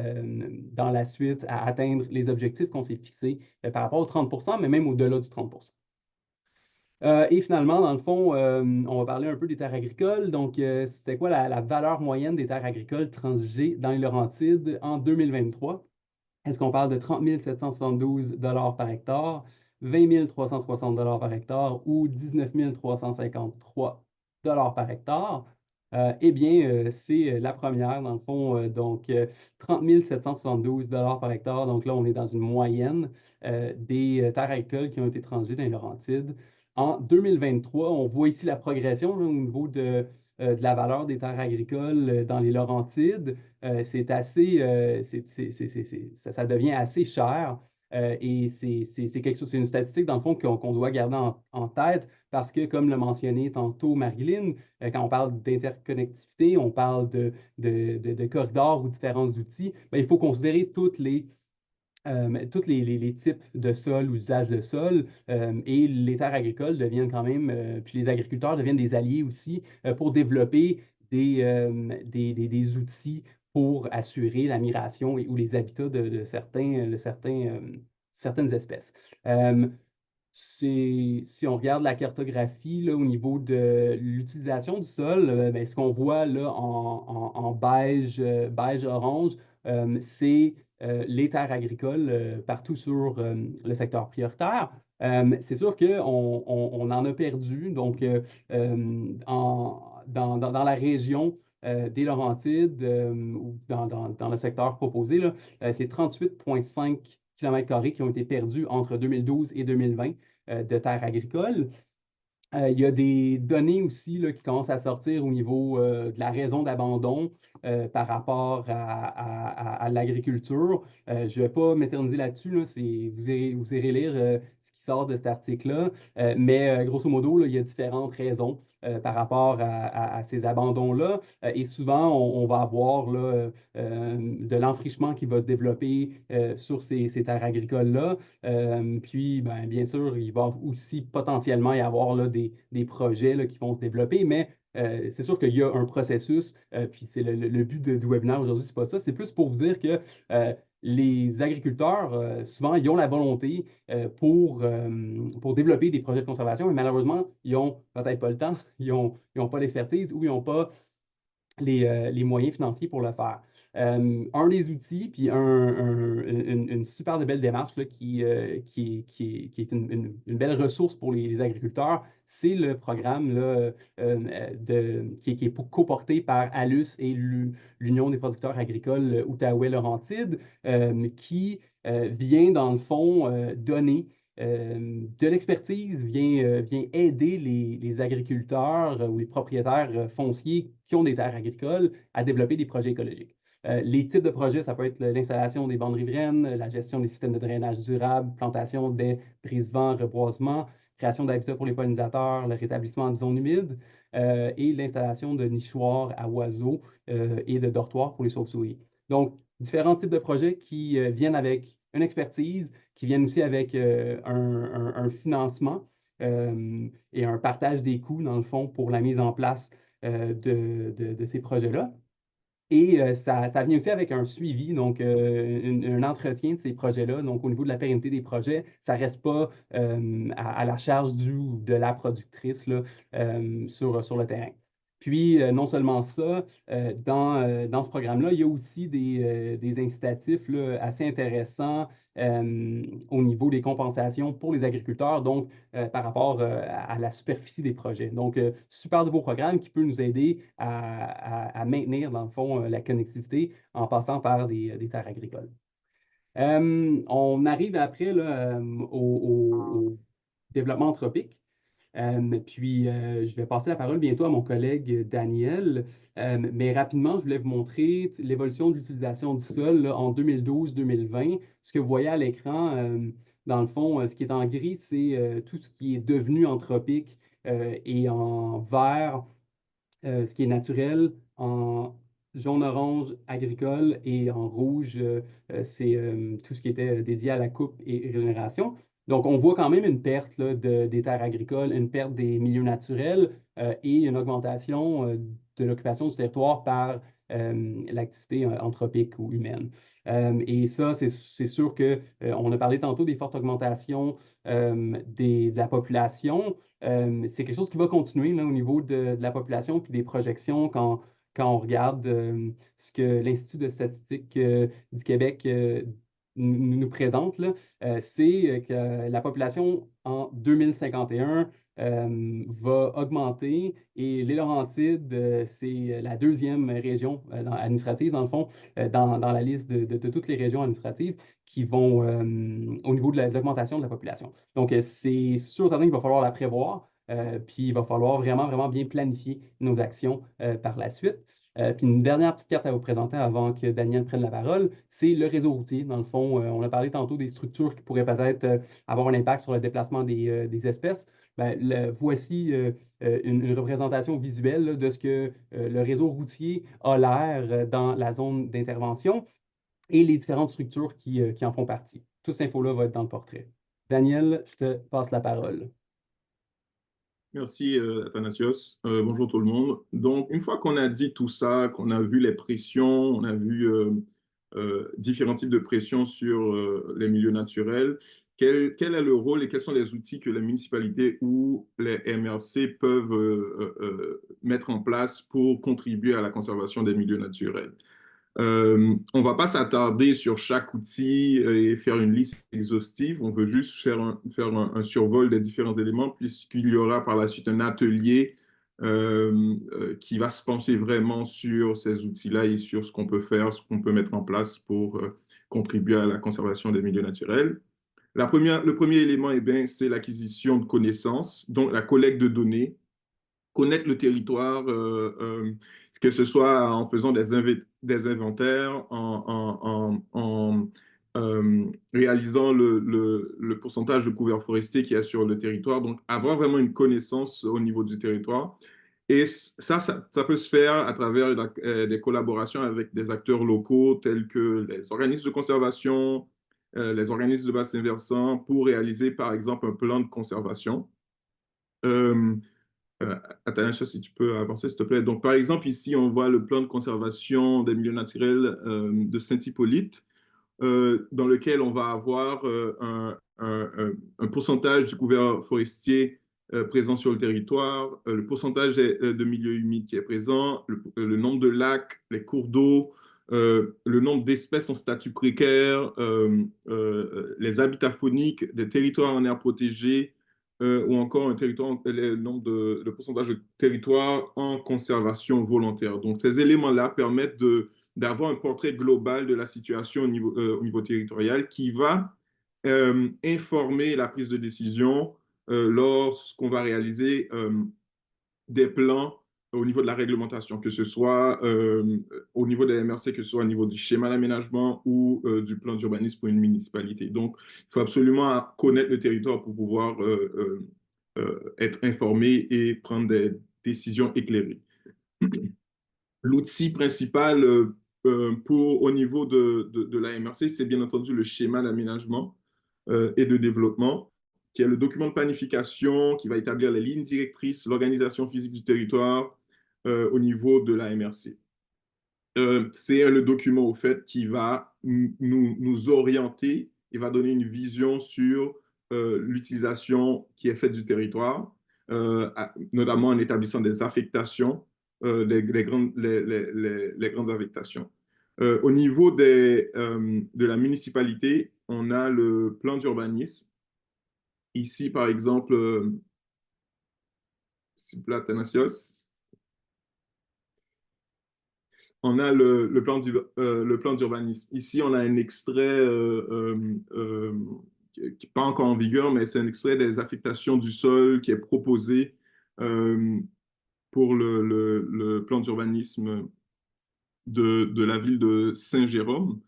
la suite à atteindre les objectifs qu'on s'est fixés par rapport aux 30 mais même au-delà du 30. Et finalement, dans le fond, on va parler un peu des terres agricoles. Donc, c'était quoi la valeur moyenne des terres agricoles transigées dans les Laurentides en 2023? Est-ce qu'on parle de 30 772 par hectare, 20 360 par hectare ou 19 353 par hectare? Eh bien, c'est la première, dans le fond, donc 30 772 par hectare. Donc là, on est dans une moyenne des terres agricoles qui ont été transduites dans les Laurentides. En 2023, on voit ici la progression là, au niveau de la valeur des terres agricoles dans les Laurentides. C'est assez, ça devient assez cher. Et c'est quelque chose, c'est une statistique, dans le fond, qu'on doit garder en tête parce que, comme l'a mentionné tantôt Marilyn, quand on parle d'interconnectivité, on parle de corridors ou différents outils, ben, il faut considérer tous les types de sol ou d'usage de sol et les terres agricoles deviennent quand même, puis les agriculteurs deviennent des alliés aussi pour développer des outils pour assurer la migration ou les habitats certaines espèces. Euh, si on regarde la cartographie là, au niveau de l'utilisation du sol, ben, ce qu'on voit là en beige, beige-orange, c'est les terres agricoles partout sur le secteur prioritaire. C'est sûr qu'on en a perdu. Donc, dans la région des Laurentides ou dans le secteur proposé, là, c'est 38,5 km² qui ont été perdus entre 2012 et 2020 de terres agricoles. Il y a des données aussi là, qui commencent à sortir au niveau de la raison d'abandon par rapport à l'agriculture. Je ne vais pas m'éterniser là-dessus, là, vous irez lire ce qui sort de cet article-là. Mais grosso modo, là, il y a différentes raisons par rapport à ces abandons-là. Et souvent, on va avoir là, de l'enfrichement qui va se développer sur ces terres agricoles-là. Puis, ben, bien sûr, il va aussi potentiellement y avoir là, des projets là, qui vont se développer, mais c'est sûr qu'il y a un processus, puis c'est le but du webinaire aujourd'hui, c'est pas ça, c'est plus pour vous dire que les agriculteurs, souvent, ils ont la volonté pour développer des projets de conservation, mais malheureusement, ils n'ont peut-être pas le temps, ils ont pas l'expertise ou ils n'ont pas les moyens financiers pour le faire. Un des outils, puis une super de belle démarche là, qui est une belle ressource pour les agriculteurs, c'est le programme là, qui est coporté par ALUS et l'Union des producteurs agricoles Outaouais-Laurentides, qui vient dans le fond donner de l'expertise, vient aider les agriculteurs ou les propriétaires fonciers qui ont des terres agricoles à développer des projets écologiques. Les types de projets, ça peut être l'installation des bandes riveraines, la gestion des systèmes de drainage durable, plantation des brise-vents, reboisement, création d'habitats pour les pollinisateurs, le rétablissement de zones humides et l'installation de nichoirs à oiseaux et de dortoirs pour les chauves-souris. Donc, différents types de projets qui viennent avec une expertise, qui viennent aussi avec un financement et un partage des coûts, dans le fond, pour la mise en place de ces projets-là. Et ça vient aussi avec un suivi, donc un entretien de ces projets-là. Donc, au niveau de la pérennité des projets, ça ne reste pas à la charge du ou de la productrice là, sur le terrain. Puis, non seulement ça, dans ce programme-là, il y a aussi des incitatifs là, assez intéressants au niveau des compensations pour les agriculteurs, donc par rapport à la superficie des projets. Donc, super de beau programme qui peut nous aider à maintenir, dans le fond, la connectivité en passant par des terres agricoles. On arrive après là, au développement anthropique. Puis, je vais passer la parole bientôt à mon collègue Daniel. Mais rapidement, je voulais vous montrer l'évolution de l'utilisation du sol là, en 2012-2020. Ce que vous voyez à l'écran, dans le fond, ce qui est en gris, c'est tout ce qui est devenu anthropique et en vert, ce qui est naturel, en jaune-orange agricole et en rouge, c'est tout ce qui était dédié à la coupe et régénération. Donc, on voit quand même une perte là, des terres agricoles, une perte des milieux naturels et une augmentation de l'occupation du territoire par l'activité anthropique ou humaine. Et ça, c'est sûr que on a parlé tantôt des fortes augmentations de la population. C'est quelque chose qui va continuer là, au niveau de la population puis des projections quand on regarde ce que l'Institut de statistique du Québec nous présente, là, c'est que la population en 2051 va augmenter et les Laurentides, c'est la deuxième région administrative, dans le fond, dans la liste de toutes les régions administratives qui vont au niveau de l'augmentation de la population. Donc, c'est sûr certain qu'il va falloir la prévoir, puis il va falloir vraiment, vraiment bien planifier nos actions par la suite. Puis une dernière petite carte à vous présenter avant que Daniel prenne la parole, c'est le réseau routier. Dans le fond, on a parlé tantôt des structures qui pourraient peut-être avoir un impact sur le déplacement des espèces. Ben, voici une représentation visuelle là, de ce que le réseau routier a l'air dans la zone d'intervention et les différentes structures qui en font partie. Toute cette info-là va être dans le portrait. Daniel, je te passe la parole. Merci, Athanasios. Bonjour tout le monde. Donc, une fois qu'on a dit tout ça, qu'on a vu les pressions, on a vu différents types de pressions sur les milieux naturels, quel est le rôle et quels sont les outils que les municipalités ou les MRC peuvent mettre en place pour contribuer à la conservation des milieux naturels? On ne va pas s'attarder sur chaque outil et faire une liste exhaustive. On veut juste faire un survol des différents éléments, puisqu'il y aura par la suite un atelier qui va se pencher vraiment sur ces outils-là et sur ce qu'on peut faire, ce qu'on peut mettre en place pour contribuer à la conservation des milieux naturels. Le premier élément, eh bien, c'est l'acquisition de connaissances, donc la collecte de données, connaître le territoire, que ce soit en faisant des inventaires, en réalisant le pourcentage de couvert forestier qu'il y a sur le territoire. Donc, avoir vraiment une connaissance au niveau du territoire. Et ça peut se faire à travers des collaborations avec des acteurs locaux tels que les organismes de conservation, les organismes de bassin versant pour réaliser, par exemple, un plan de conservation. Euh, Athanasios, si tu peux avancer, s'il te plaît. Donc, par exemple, ici, on voit le plan de conservation des milieux naturels de Saint-Hippolyte, dans lequel on va avoir un pourcentage du couvert forestier présent sur le territoire, le pourcentage de milieux humides qui est présent, le nombre de lacs, les cours d'eau, le nombre d'espèces en statut précaire, les habitats fauniques, des territoires en aire protégée, ou encore le pourcentage de territoires en conservation volontaire. Donc, ces éléments-là permettent d'avoir un portrait global de la situation au niveau territorial qui va informer la prise de décision lorsqu'on va réaliser des plans au niveau de la réglementation, que ce soit au niveau des MRC, que ce soit au niveau du schéma d'aménagement ou du plan d'urbanisme pour une municipalité. Donc, il faut absolument connaître le territoire pour pouvoir être informé et prendre des décisions éclairées. L'outil principal au niveau de la MRC, c'est bien entendu le schéma d'aménagement et de développement, qui est le document de planification qui va établir les lignes directrices, l'organisation physique du territoire au niveau de la MRC. C'est le document, au fait, qui va nous orienter et va donner une vision sur l'utilisation qui est faite du territoire, notamment en établissant des affectations, les grandes affectations. Au niveau de la municipalité, on a le plan d'urbanisme. Ici, par exemple, s'il vous plaît, Athanasios, on a le plan d'urbanisme. Ici, on a un extrait qui n'est pas encore en vigueur, mais c'est un extrait des affectations du sol qui est proposé pour le plan d'urbanisme de la ville de Saint-Jérôme.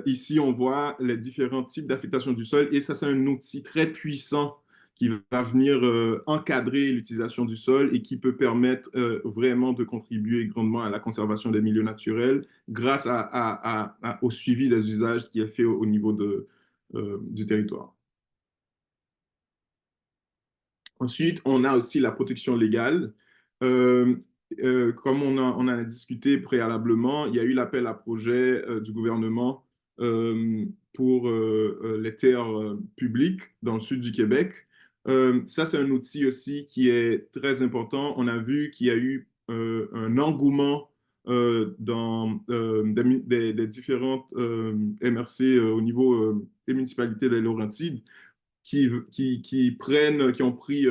Ici, on voit les différents types d'affectation du sol et ça, c'est un outil très puissant qui va venir encadrer l'utilisation du sol et qui peut permettre vraiment de contribuer grandement à la conservation des milieux naturels grâce au suivi des usages qui est fait au niveau du territoire. Ensuite, on a aussi la protection légale. Euh, Comme on en a discuté préalablement, il y a eu l'appel à projet du gouvernement pour les terres publiques dans le sud du Québec. Ça, c'est un outil aussi qui est très important. On a vu qu'il y a eu un engouement dans des différentes MRC au niveau des municipalités des Laurentides qui ont pris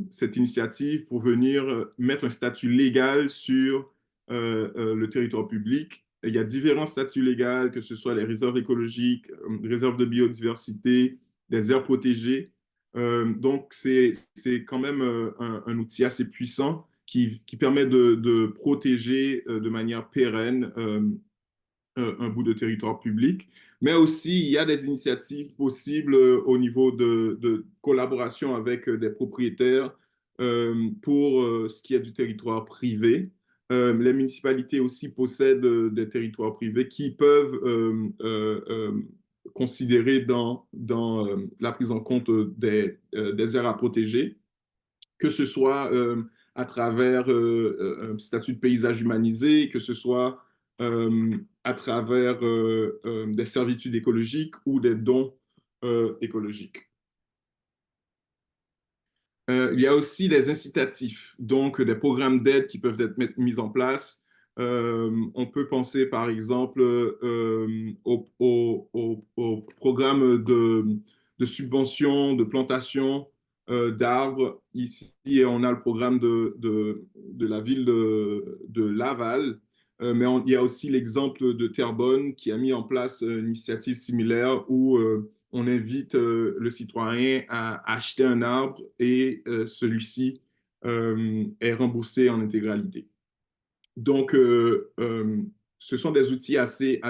cette initiative pour venir mettre un statut légal sur le territoire public. Il y a différents statuts légaux, que ce soit les réserves écologiques, réserves de biodiversité, des aires protégées. Donc, c'est quand même un outil assez puissant qui permet de protéger de manière pérenne un bout de territoire public, mais aussi il y a des initiatives possibles au niveau de collaboration avec des propriétaires pour ce qui est du territoire privé. Les municipalités aussi possèdent des territoires privés qui peuvent considérer dans la prise en compte des aires à protéger, que ce soit à travers un statut de paysage humanisé, que ce soit à travers des servitudes écologiques ou des dons écologiques. Il y a aussi des incitatifs, donc des programmes d'aide qui peuvent être mis en place. On peut penser par exemple au programme de subvention, de plantation d'arbres. Ici, on a le programme de la ville de Laval, mais il y a aussi l'exemple de Terrebonne qui a mis en place une initiative similaire où on invite le citoyen à acheter un arbre et celui-ci est remboursé en intégralité. Donc, ce sont des outils assez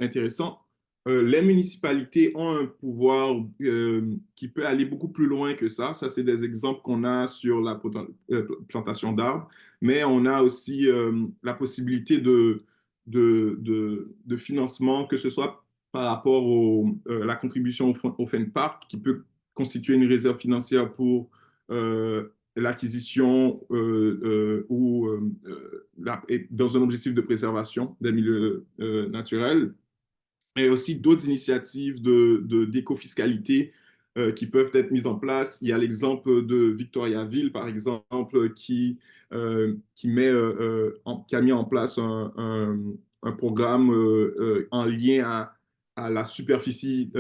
intéressants. Les municipalités ont un pouvoir qui peut aller beaucoup plus loin que ça. Ça, c'est des exemples qu'on a sur la plantation d'arbres, mais on a aussi la possibilité de financement, que ce soit par rapport à la contribution au FENPARC, qui peut constituer une réserve financière pour l'acquisition ou dans un objectif de préservation des milieux naturels, et aussi d'autres initiatives d'éco-fiscalité qui peuvent être mises en place. Il y a l'exemple de Victoriaville, par exemple, qui a mis en place un programme en lien à la superficie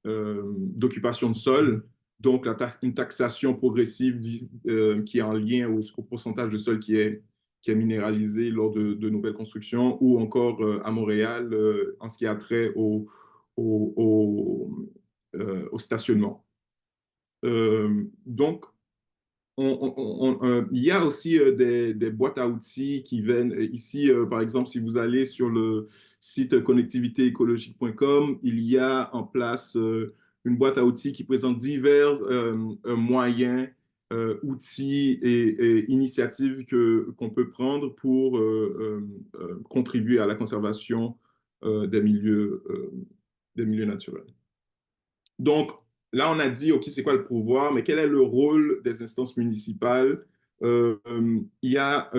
d'occupation de sol, donc une taxation progressive qui est en lien au pourcentage de sol qui est minéralisé lors de nouvelles constructions, ou encore à Montréal en ce qui a trait au stationnement. Donc, il y a aussi des boîtes à outils qui viennent ici. Par exemple, si vous allez sur le site connectivitéécologique.com, il y a en place une boîte à outils qui présente divers moyens, outils et initiatives qu'on peut prendre pour contribuer à la conservation des milieux naturels. Donc, là, on a dit, OK, c'est quoi le pouvoir, mais quel est le rôle des instances municipales? Il y a,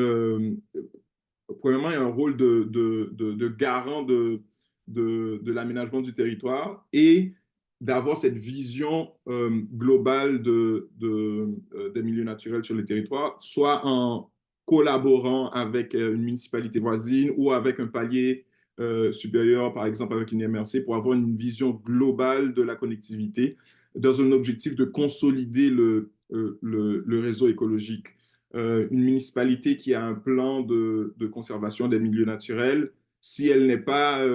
premièrement, il y a un rôle de garant de l'aménagement du territoire et d'avoir cette vision globale des milieux naturels sur le territoire, soit en collaborant avec une municipalité voisine ou avec un palier supérieur, par exemple avec une MRC, pour avoir une vision globale de la connectivité dans un objectif de consolider le réseau écologique. Une municipalité qui a un plan de conservation des milieux naturels, si elle n'est pas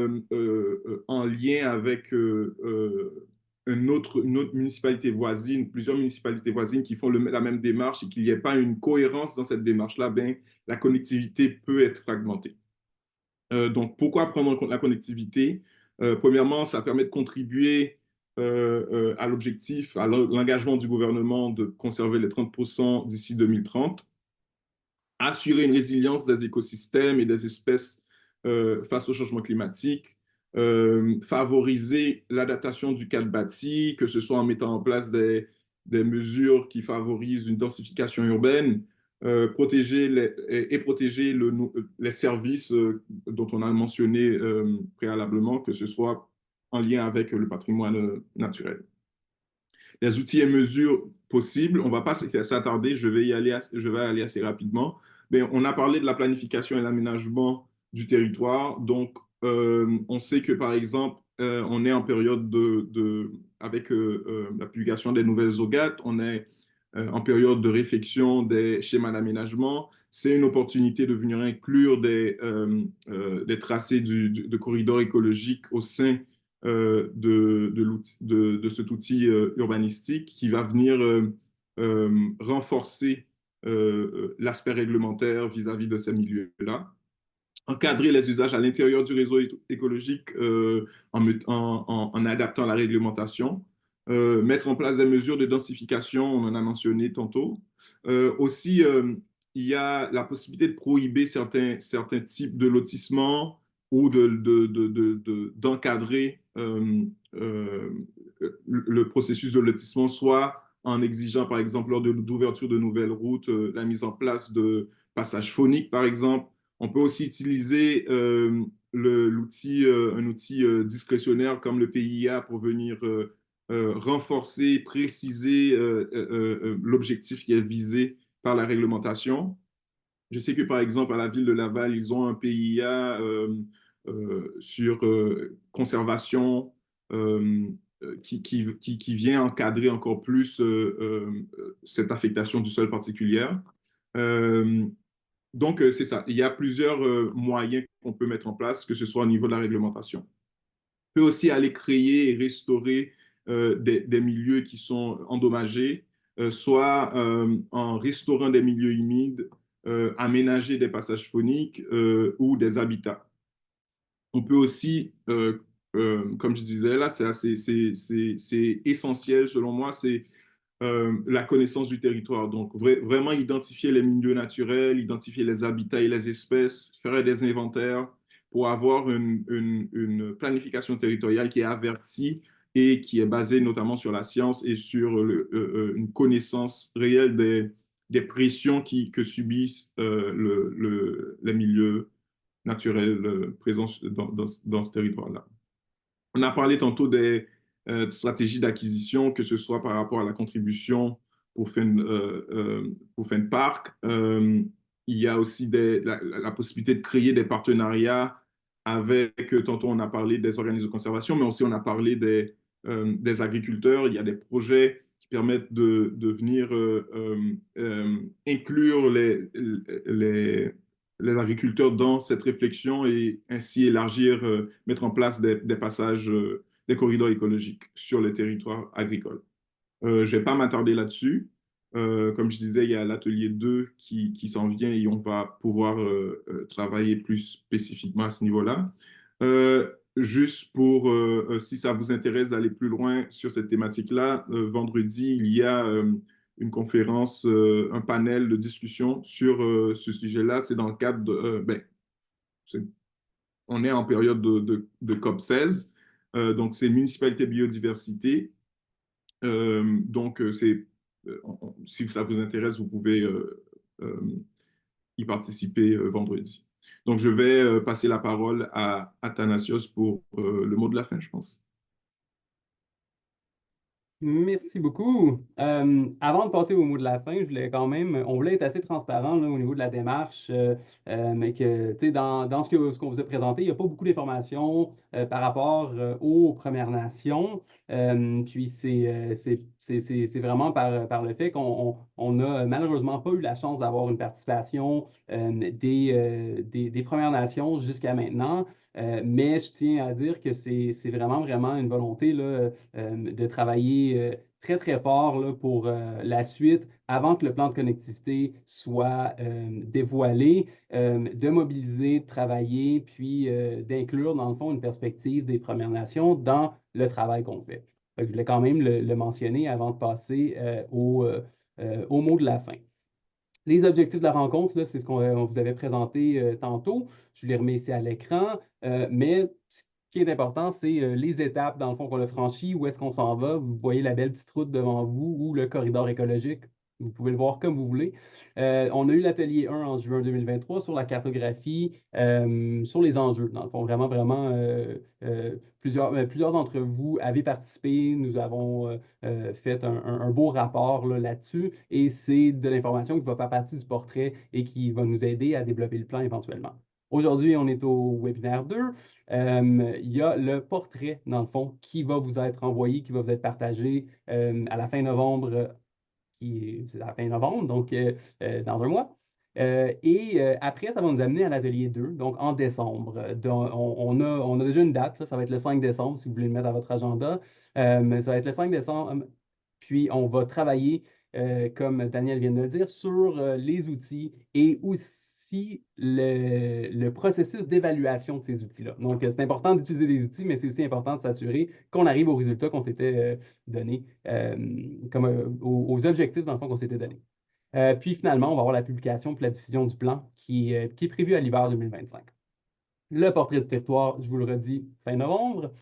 en lien avec une autre municipalité voisine, plusieurs municipalités voisines qui font la même démarche et qu'il n'y ait pas une cohérence dans cette démarche-là, ben, la connectivité peut être fragmentée. Donc, pourquoi prendre en compte la connectivité? Premièrement, ça permet de contribuer à l'objectif, à l'engagement du gouvernement de conserver les 30% d'ici 2030, assurer une résilience des écosystèmes et des espèces face au changement climatique, favoriser l'adaptation du cadre bâti, que ce soit en mettant en place des mesures qui favorisent une densification urbaine, protéger les services dont on a mentionné préalablement, que ce soit en lien avec le patrimoine naturel. Les outils et mesures possibles, on ne va pas s'attarder, je vais aller assez rapidement, Ben, on a parlé de la planification et l'aménagement du territoire. Donc, on sait que, par exemple, on est en période avec la publication des nouvelles OGAT, on est en période de réflexion des schémas d'aménagement. C'est une opportunité de venir inclure des tracés de corridors écologiques au sein de cet outil urbanistique qui va venir renforcer l'aspect réglementaire vis-à-vis de ces milieux-là. Encadrer les usages à l'intérieur du réseau écologique en adaptant la réglementation. Mettre en place des mesures de densification, on en a mentionné tantôt. Aussi, il y a la possibilité de prohiber certains types de lotissements ou d'encadrer le processus de lotissement, soit en exigeant, par exemple, lors d'ouverture de nouvelles routes, la mise en place de passages phoniques, par exemple. On peut aussi utiliser un outil discrétionnaire comme le PIA pour venir renforcer, préciser l'objectif qui est visé par la réglementation. Je sais que, par exemple, à la ville de Laval, ils ont un PIA sur conservation qui vient encadrer encore plus cette affectation du sol particulière. Donc, c'est ça. Il y a plusieurs moyens qu'on peut mettre en place, que ce soit au niveau de la réglementation. On peut aussi aller créer et restaurer des milieux qui sont endommagés, soit en restaurant des milieux humides, aménager des passages phoniques ou des habitats. On peut aussi, comme je disais là, c'est essentiel selon moi, c'est la connaissance du territoire. Donc, vraiment identifier les milieux naturels, identifier les habitats et les espèces, faire des inventaires pour avoir une planification territoriale qui est avertie et qui est basée notamment sur la science et sur une connaissance réelle des pressions que subissent les milieux naturels présents dans ce territoire-là. On a parlé tantôt des stratégies d'acquisition, que ce soit par rapport à la contribution pour fin de parc. Il y a aussi la possibilité de créer des partenariats avec, tantôt on a parlé des organismes de conservation, mais aussi on a parlé des agriculteurs. Il y a des projets qui permettent de venir inclure les agriculteurs dans cette réflexion et ainsi élargir, mettre en place des passages, des corridors écologiques sur les territoires agricoles. Je ne vais pas m'attarder là-dessus. Comme je disais, il y a l'atelier 2 qui s'en vient et on va pouvoir travailler plus spécifiquement à ce niveau-là. Juste pour, si ça vous intéresse d'aller plus loin sur cette thématique-là, vendredi, il y a une conférence, un panel de discussion sur ce sujet-là. C'est dans le cadre de, on est en période de COP16, donc c'est Municipalité Biodiversité. Donc, si ça vous intéresse, vous pouvez y participer vendredi. Donc, je vais passer la parole à Athanasios pour le mot de la fin, je pense. Merci beaucoup. Avant de passer au mot de la fin, on voulait être assez transparent là, au niveau de la démarche, mais que, tu sais, dans ce qu'on vous a présenté, il n'y a pas beaucoup d'informations par rapport aux Premières Nations. Puis c'est vraiment par le fait qu'on n'a malheureusement pas eu la chance d'avoir une participation des Premières Nations jusqu'à maintenant. Mais je tiens à dire que c'est vraiment une volonté là, de travailler très, très fort là, pour la suite, avant que le plan de connectivité soit dévoilé, de mobiliser, de travailler, puis d'inclure, dans le fond, une perspective des Premières Nations dans le travail qu'on fait. Donc, je voulais quand même le mentionner avant de passer au mot de la fin. Les objectifs de la rencontre, c'est ce qu'on vous avait présenté tantôt. Je les remets ici à l'écran. Mais ce qui est important, c'est les étapes, dans le fond, qu'on a franchies. Où est-ce qu'on s'en va? Vous voyez la belle petite route devant vous ou le corridor écologique Vous pouvez le voir comme vous voulez. On a eu l'atelier 1 en juin 2023 sur la cartographie, sur les enjeux. Dans le fond, vraiment, plusieurs d'entre vous avez participé. Nous avons fait un beau rapport là-dessus et c'est de l'information qui va faire partie du portrait et qui va nous aider à développer le plan éventuellement. Aujourd'hui, on est au webinaire 2. Il y a le portrait, dans le fond, qui va vous être envoyé, qui va vous être partagé à la fin novembre, c'est à la fin novembre, donc dans un mois. Après, ça va nous amener à l'atelier 2, donc en décembre. On a déjà une date, là, ça va être le 5 décembre, si vous voulez le mettre à votre agenda. Ça va être le 5 décembre, puis on va travailler, comme Daniel vient de le dire, sur les outils et aussi le processus d'évaluation de ces outils-là. Donc, c'est important d'utiliser des outils, mais c'est aussi important de s'assurer qu'on arrive aux résultats qu'on s'était donnés, aux objectifs, dans le fond, qu'on s'était donnés. Puis finalement, on va avoir la publication puis la diffusion du plan qui est prévu à l'hiver 2025. Le portrait du territoire, je vous le redis, fin novembre.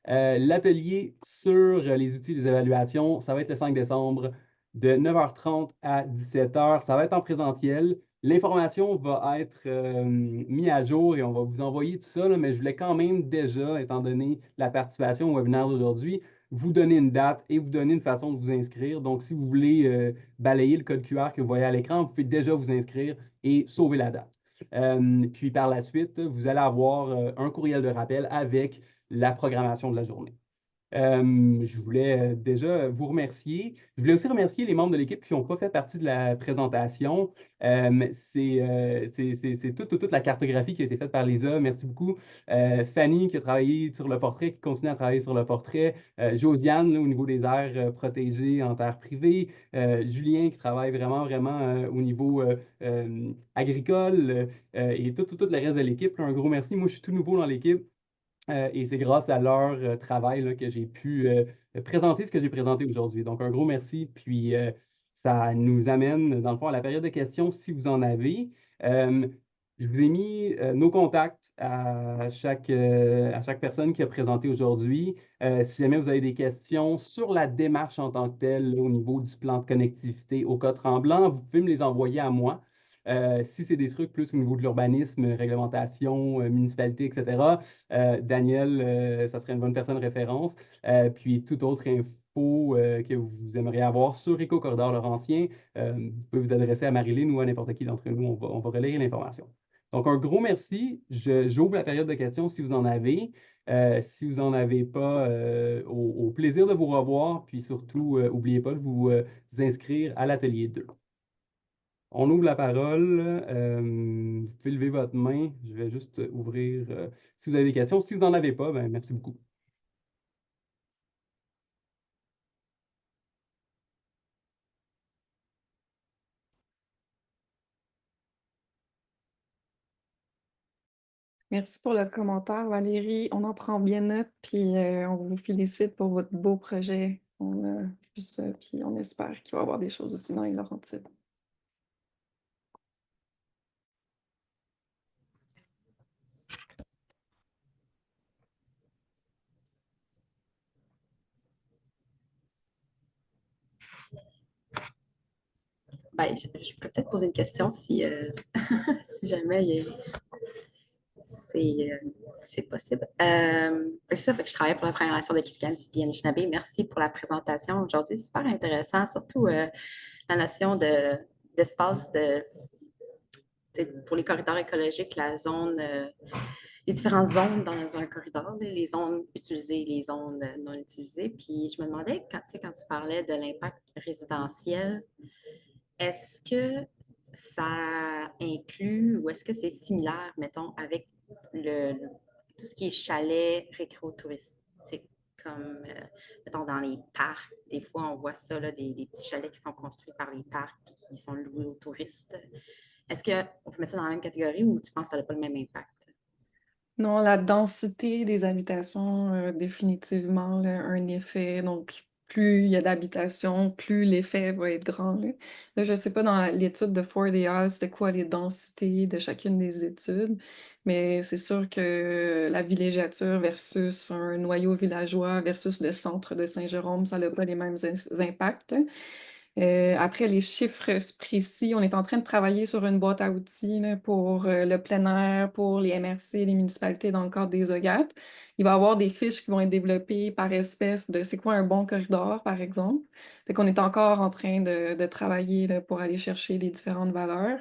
L'atelier sur les outils des évaluations, ça va être le 5 décembre de 9h30 à 17h. Ça va être en présentiel. L'information va être mise à jour et on va vous envoyer tout ça, là, mais je voulais quand même déjà, étant donné la participation au webinaire d'aujourd'hui, vous donner une date et vous donner une façon de vous inscrire. Donc, si vous voulez balayer le code QR que vous voyez à l'écran, vous pouvez déjà vous inscrire et sauver la date. Puis par la suite, vous allez avoir un courriel de rappel avec la programmation de la journée. Je voulais déjà vous remercier. Je voulais aussi remercier les membres de l'équipe qui n'ont pas fait partie de la présentation. C'est toute la cartographie qui a été faite par Lisa. Merci beaucoup. Fanny qui a travaillé sur le portrait, qui continue à travailler sur le portrait. Josiane, là, au niveau des aires protégées en terre privée. Julien qui travaille vraiment au niveau agricole et tout le reste de l'équipe. Un gros merci. Moi, je suis tout nouveau dans l'équipe. Et c'est grâce à leur travail là, que j'ai pu présenter ce que j'ai présenté aujourd'hui. Donc, un gros merci. Puis, ça nous amène, dans le fond, à la période de questions, si vous en avez. Je vous ai mis nos contacts à chaque personne qui a présenté aujourd'hui. Si jamais vous avez des questions sur la démarche en tant que telle, là, au niveau du plan de connectivité au cas tremblant, vous pouvez me les envoyer à moi. Si c'est des trucs plus au niveau de l'urbanisme, réglementation, municipalité, etc., Daniel, ça serait une bonne personne de référence. Puis toute autre info que vous aimeriez avoir sur Éco-Corridor Laurentien, vous pouvez vous adresser à Marilyn ou à n'importe qui d'entre nous. On va relayer l'information. Donc, un gros merci. J'ouvre la période de questions si vous en avez. Si vous n'en avez pas, au plaisir de vous revoir. Puis surtout, n'oubliez pas de vous inscrire à l'atelier 2. On ouvre la parole. Vous pouvez lever votre main. Je vais juste ouvrir si vous avez des questions. Si vous n'en avez pas, ben, merci beaucoup. Merci pour le commentaire, Valérie. On en prend bien note, puis on vous félicite pour votre beau projet. On a vu ça, puis on espère qu'il va y avoir des choses aussi dans les Laurentides. Ben, je peux peut-être poser une question si, si jamais c'est possible. C'est ça, fait que je travaille pour la Première Nation de Kiskali Anishinaabe. Merci pour la présentation aujourd'hui. C'est super intéressant, surtout la notion d'espace pour les corridors écologiques, la zone, les différentes zones dans un corridor, les zones utilisées, les zones non utilisées. Puis je me demandais, quand tu parlais de l'impact résidentiel, est-ce que ça inclut ou est-ce que c'est similaire, mettons, avec tout ce qui est chalet récréotouristique, comme, mettons, dans les parcs. Des fois, on voit ça, là, des petits chalets qui sont construits par les parcs qui sont loués aux touristes. Est-ce qu'on peut mettre ça dans la même catégorie ou tu penses que ça n'a pas le même impact? Non, la densité des habitations a définitivement là, un effet. Donc, plus il y a d'habitations, plus l'effet va être grand. Là, je ne sais pas dans l'étude de Ford et Hall, c'était quoi les densités de chacune des études, mais c'est sûr que la villégiature versus un noyau villageois versus le centre de Saint-Jérôme, ça n'a pas les mêmes impacts. Après, les chiffres précis, on est en train de travailler sur une boîte à outils là, pour le plein air, pour les MRC, les municipalités dans le cadre des OGAT. Il va y avoir des fiches qui vont être développées par espèce de c'est quoi un bon corridor, par exemple. Fait qu'on est encore en train de travailler là, pour aller chercher les différentes valeurs.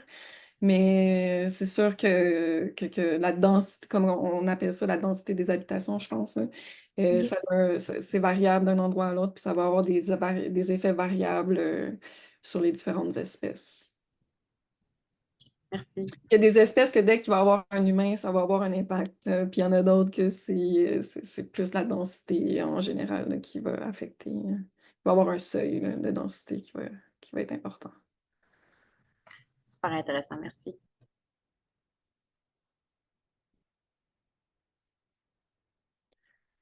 Mais c'est sûr que la densité, comme on appelle ça, la densité des habitations, je pense, là, Ok. c'est variable d'un endroit à l'autre, puis ça va avoir des effets variables sur les différentes espèces. Merci. Il y a des espèces que dès qu'il va y avoir un humain, ça va avoir un impact, puis il y en a d'autres que c'est plus la densité en général là, qui va affecter. Il va y avoir un seuil là, de densité qui va être important. Super intéressant, merci.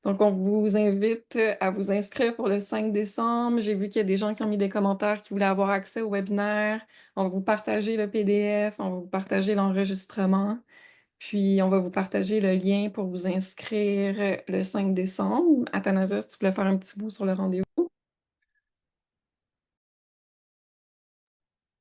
Donc, on vous invite à vous inscrire pour le 5 décembre. J'ai vu qu'il y a des gens qui ont mis des commentaires qui voulaient avoir accès au webinaire. On va vous partager le PDF, on va vous partager l'enregistrement, puis on va vous partager le lien pour vous inscrire le 5 décembre. Athanasios, tu voulais faire un petit bout sur le rendez-vous?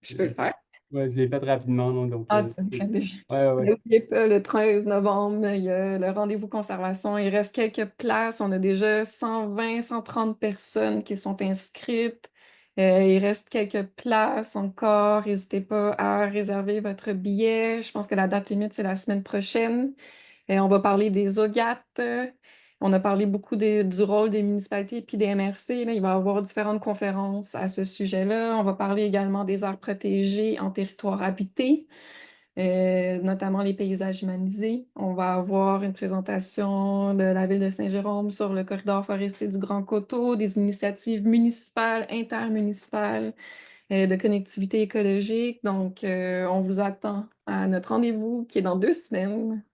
Je peux le faire. Ouais, je l'ai fait rapidement, non, donc Ah, tu me déjà. ouais, ouais. N'oubliez pas, le 13 novembre, il y a le rendez-vous conservation. Il reste quelques places. On a déjà 120, 130 personnes qui sont inscrites. Il reste quelques places encore. N'hésitez pas à réserver votre billet. Je pense que la date limite, c'est la semaine prochaine. On va parler des OGAT. On a parlé beaucoup du rôle des municipalités et des MRC. Là. Il va y avoir différentes conférences à ce sujet-là. On va parler également des aires protégées en territoire habité, notamment les paysages humanisés. On va avoir une présentation de la ville de Saint-Jérôme sur le corridor forestier du Grand Coteau, des initiatives municipales, intermunicipales, de connectivité écologique. Donc, on vous attend à notre rendez-vous qui est dans 2 semaines.